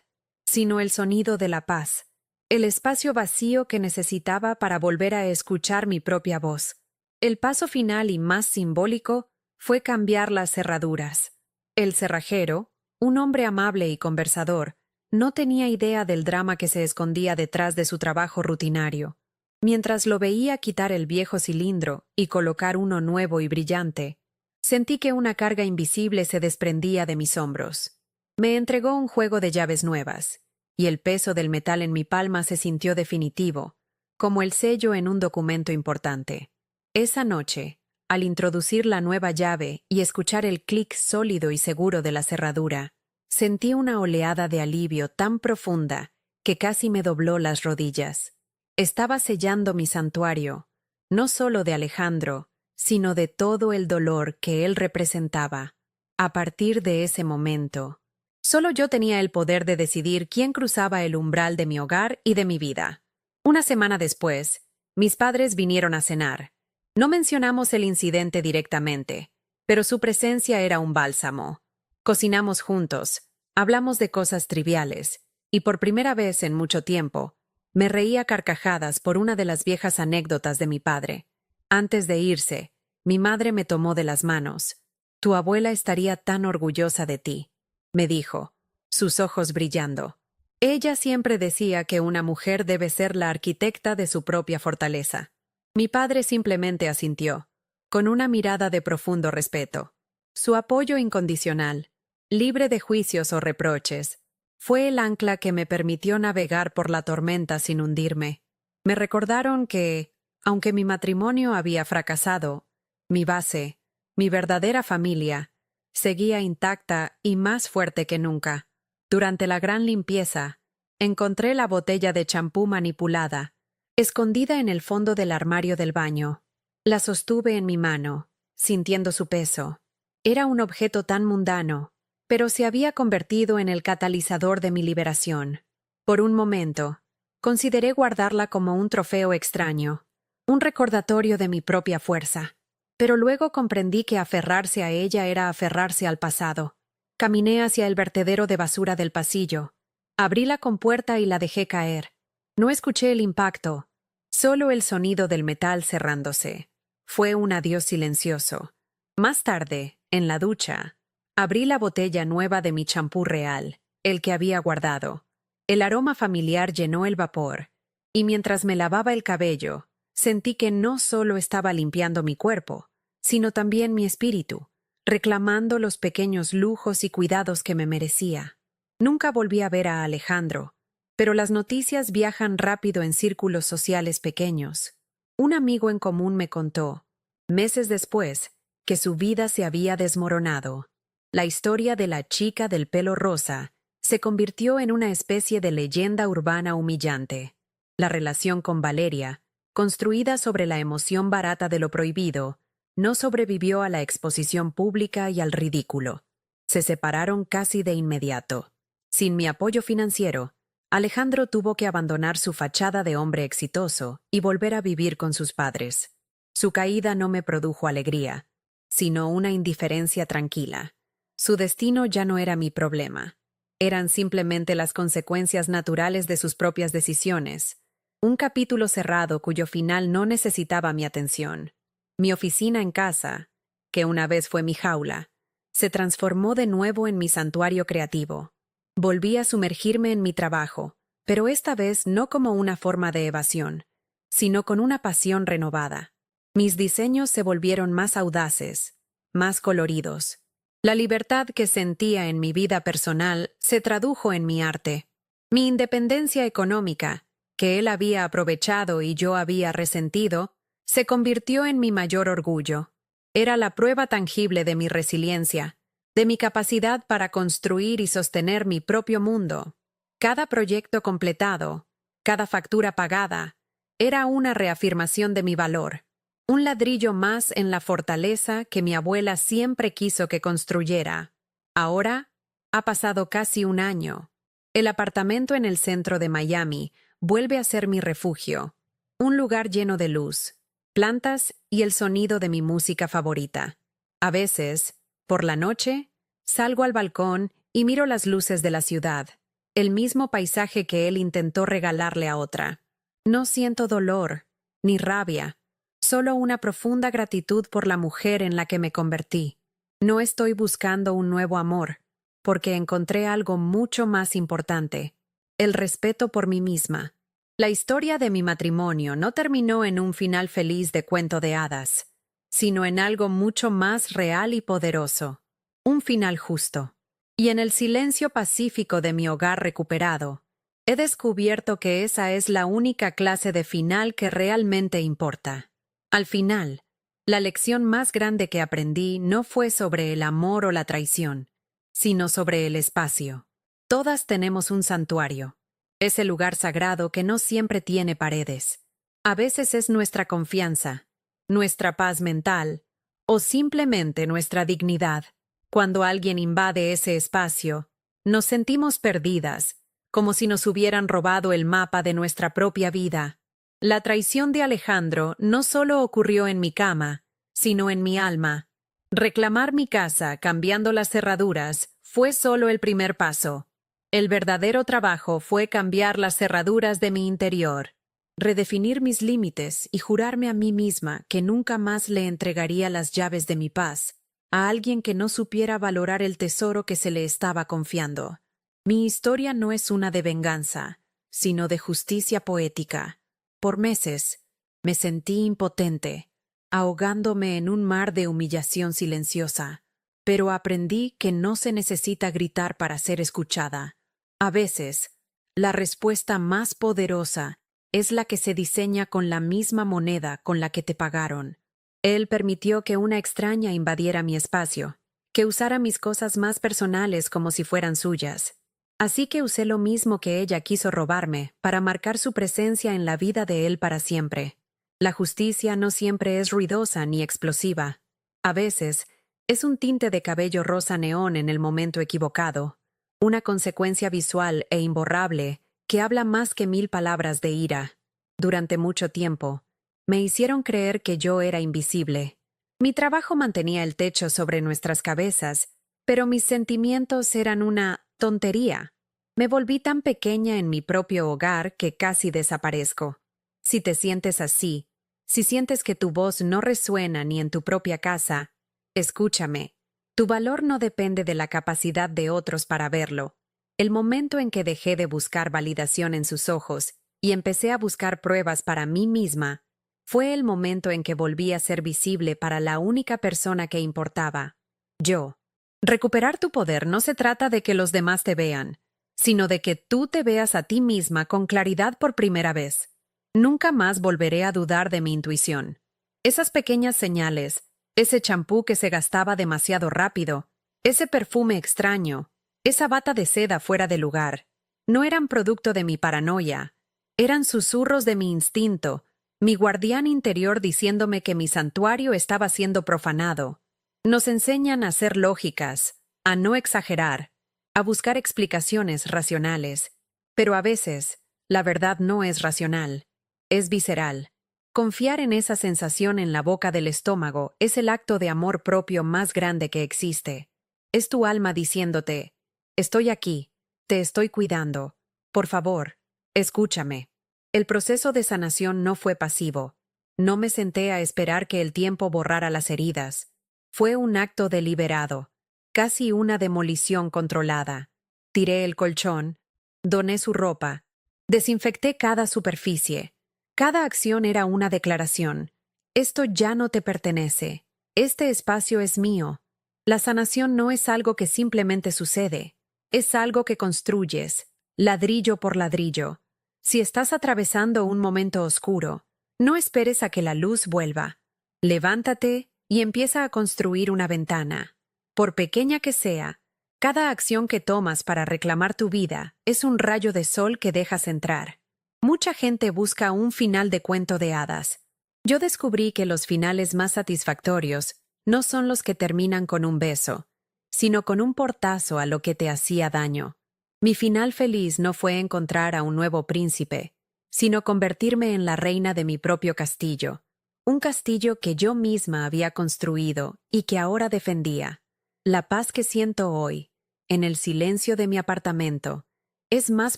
sino el sonido de la paz, el espacio vacío que necesitaba para volver a escuchar mi propia voz. El paso final y más simbólico fue cambiar las cerraduras. El cerrajero, un hombre amable y conversador, no tenía idea del drama que se escondía detrás de su trabajo rutinario. Mientras lo veía quitar el viejo cilindro y colocar uno nuevo y brillante, sentí que una carga invisible se desprendía de mis hombros. Me entregó un juego de llaves nuevas, y el peso del metal en mi palma se sintió definitivo, como el sello en un documento importante. Esa noche, al introducir la nueva llave y escuchar el clic sólido y seguro de la cerradura, sentí una oleada de alivio tan profunda que casi me dobló las rodillas. Estaba sellando mi santuario, no solo de Alejandro, sino de todo el dolor que él representaba. A partir de ese momento, solo yo tenía el poder de decidir quién cruzaba el umbral de mi hogar y de mi vida. Una semana después, mis padres vinieron a cenar. No mencionamos el incidente directamente, pero su presencia era un bálsamo. Cocinamos juntos, hablamos de cosas triviales, y por primera vez en mucho tiempo, me reí a carcajadas por una de las viejas anécdotas de mi padre. Antes de irse, mi madre me tomó de las manos. «Tu abuela estaría tan orgullosa de ti», me dijo, sus ojos brillando. Ella siempre decía que una mujer debe ser la arquitecta de su propia fortaleza. Mi padre simplemente asintió, con una mirada de profundo respeto. Su apoyo incondicional, libre de juicios o reproches, fue el ancla que me permitió navegar por la tormenta sin hundirme. Me recordaron que, aunque mi matrimonio había fracasado, mi base, mi verdadera familia, seguía intacta y más fuerte que nunca. Durante la gran limpieza, encontré la botella de champú manipulada, escondida en el fondo del armario del baño. La sostuve en mi mano, sintiendo su peso. Era un objeto tan mundano, pero se había convertido en el catalizador de mi liberación. Por un momento, consideré guardarla como un trofeo extraño, un recordatorio de mi propia fuerza. Pero luego comprendí que aferrarse a ella era aferrarse al pasado. Caminé hacia el vertedero de basura del pasillo. Abrí la compuerta y la dejé caer. No escuché el impacto, solo el sonido del metal cerrándose. Fue un adiós silencioso. Más tarde, en la ducha, abrí la botella nueva de mi champú real, el que había guardado. El aroma familiar llenó el vapor, y mientras me lavaba el cabello, sentí que no solo estaba limpiando mi cuerpo, sino también mi espíritu, reclamando los pequeños lujos y cuidados que me merecía. Nunca volví a ver a Alejandro, pero las noticias viajan rápido en círculos sociales pequeños. Un amigo en común me contó, meses después, que su vida se había desmoronado. La historia de la chica del pelo rosa se convirtió en una especie de leyenda urbana humillante. La relación con Valeria, construida sobre la emoción barata de lo prohibido, no sobrevivió a la exposición pública y al ridículo. Se separaron casi de inmediato. Sin mi apoyo financiero, Alejandro tuvo que abandonar su fachada de hombre exitoso y volver a vivir con sus padres. Su caída no me produjo alegría, sino una indiferencia tranquila. Su destino ya no era mi problema. Eran simplemente las consecuencias naturales de sus propias decisiones. Un capítulo cerrado cuyo final no necesitaba mi atención. Mi oficina en casa, que una vez fue mi jaula, se transformó de nuevo en mi santuario creativo. Volví a sumergirme en mi trabajo, pero esta vez no como una forma de evasión, sino con una pasión renovada. Mis diseños se volvieron más audaces, más coloridos. La libertad que sentía en mi vida personal se tradujo en mi arte. Mi independencia económica, que él había aprovechado y yo había resentido, se convirtió en mi mayor orgullo. Era la prueba tangible de mi resiliencia, de mi capacidad para construir y sostener mi propio mundo. Cada proyecto completado, cada factura pagada, era una reafirmación de mi valor, un ladrillo más en la fortaleza que mi abuela siempre quiso que construyera. Ahora, ha pasado casi un año. El apartamento en el centro de Miami vuelve a ser mi refugio, un lugar lleno de luz, plantas y el sonido de mi música favorita. A veces, por la noche, salgo al balcón y miro las luces de la ciudad, el mismo paisaje que él intentó regalarle a otra. No siento dolor, ni rabia, solo una profunda gratitud por la mujer en la que me convertí. No estoy buscando un nuevo amor, porque encontré algo mucho más importante: el respeto por mí misma. La historia de mi matrimonio no terminó en un final feliz de cuento de hadas, sino en algo mucho más real y poderoso, un final justo. Y en el silencio pacífico de mi hogar recuperado, he descubierto que esa es la única clase de final que realmente importa. Al final, la lección más grande que aprendí no fue sobre el amor o la traición, sino sobre el espacio. Todas tenemos un santuario, ese lugar sagrado que no siempre tiene paredes. A veces es nuestra confianza, nuestra paz mental, o simplemente nuestra dignidad. Cuando alguien invade ese espacio, nos sentimos perdidas, como si nos hubieran robado el mapa de nuestra propia vida. La traición de Alejandro no solo ocurrió en mi cama, sino en mi alma. Reclamar mi casa cambiando las cerraduras fue solo el primer paso. El verdadero trabajo fue cambiar las cerraduras de mi interior, redefinir mis límites y jurarme a mí misma que nunca más le entregaría las llaves de mi paz a alguien que no supiera valorar el tesoro que se le estaba confiando. Mi historia no es una de venganza, sino de justicia poética. Por meses, me sentí impotente, ahogándome en un mar de humillación silenciosa, pero aprendí que no se necesita gritar para ser escuchada. A veces, la respuesta más poderosa es la que se diseña con la misma moneda con la que te pagaron. Él permitió que una extraña invadiera mi espacio, que usara mis cosas más personales como si fueran suyas. Así que usé lo mismo que ella quiso robarme para marcar su presencia en la vida de él para siempre. La justicia no siempre es ruidosa ni explosiva. A veces, es un tinte de cabello rosa neón en el momento equivocado, una consecuencia visual e imborrable que habla más que 1000 palabras de ira. Durante mucho tiempo, me hicieron creer que yo era invisible. Mi trabajo mantenía el techo sobre nuestras cabezas, pero mis sentimientos eran una tontería. Me volví tan pequeña en mi propio hogar que casi desaparezco. Si te sientes así, si sientes que tu voz no resuena ni en tu propia casa, escúchame. Tu valor no depende de la capacidad de otros para verlo. El momento en que dejé de buscar validación en sus ojos y empecé a buscar pruebas para mí misma, fue el momento en que volví a ser visible para la única persona que importaba: yo. Recuperar tu poder no se trata de que los demás te vean, sino de que tú te veas a ti misma con claridad por primera vez. Nunca más volveré a dudar de mi intuición. Esas pequeñas señales, ese champú que se gastaba demasiado rápido, ese perfume extraño, esa bata de seda fuera de lugar, no eran producto de mi paranoia, eran susurros de mi instinto, mi guardián interior diciéndome que mi santuario estaba siendo profanado. Nos enseñan a ser lógicas, a no exagerar, a buscar explicaciones racionales, pero a veces la verdad no es racional, es visceral. Confiar en esa sensación en la boca del estómago es el acto de amor propio más grande que existe. Es tu alma diciéndote: estoy aquí, te estoy cuidando, por favor, escúchame. El proceso de sanación no fue pasivo. No me senté a esperar que el tiempo borrara las heridas. Fue un acto deliberado, casi una demolición controlada. Tiré el colchón, doné su ropa, desinfecté cada superficie. Cada acción era una declaración: esto ya no te pertenece, este espacio es mío. La sanación no es algo que simplemente sucede, es algo que construyes, ladrillo por ladrillo. Si estás atravesando un momento oscuro, no esperes a que la luz vuelva. Levántate y empieza a construir una ventana. Por pequeña que sea, cada acción que tomas para reclamar tu vida es un rayo de sol que dejas entrar. Mucha gente busca un final de cuento de hadas. Yo descubrí que los finales más satisfactorios no son los que terminan con un beso, sino con un portazo a lo que te hacía daño. Mi final feliz no fue encontrar a un nuevo príncipe, sino convertirme en la reina de mi propio castillo, un castillo que yo misma había construido y que ahora defendía. La paz que siento hoy, en el silencio de mi apartamento, es más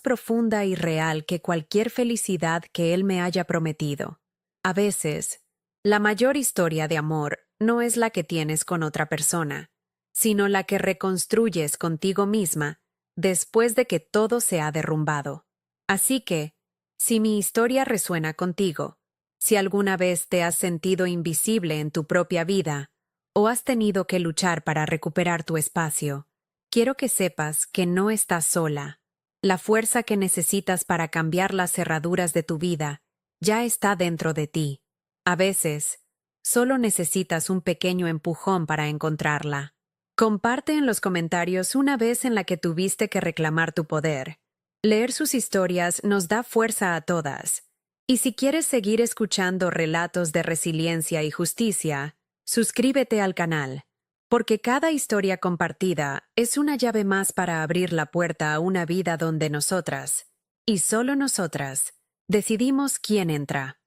profunda y real que cualquier felicidad que él me haya prometido. A veces, la mayor historia de amor no es la que tienes con otra persona, sino la que reconstruyes contigo misma después de que todo se ha derrumbado. Así que, si mi historia resuena contigo, si alguna vez te has sentido invisible en tu propia vida o has tenido que luchar para recuperar tu espacio, quiero que sepas que no estás sola. La fuerza que necesitas para cambiar las cerraduras de tu vida ya está dentro de ti. A veces, solo necesitas un pequeño empujón para encontrarla. Comparte en los comentarios una vez en la que tuviste que reclamar tu poder. Leer sus historias nos da fuerza a todas. Y si quieres seguir escuchando relatos de resiliencia y justicia, suscríbete al canal, porque cada historia compartida es una llave más para abrir la puerta a una vida donde nosotras, y solo nosotras, decidimos quién entra.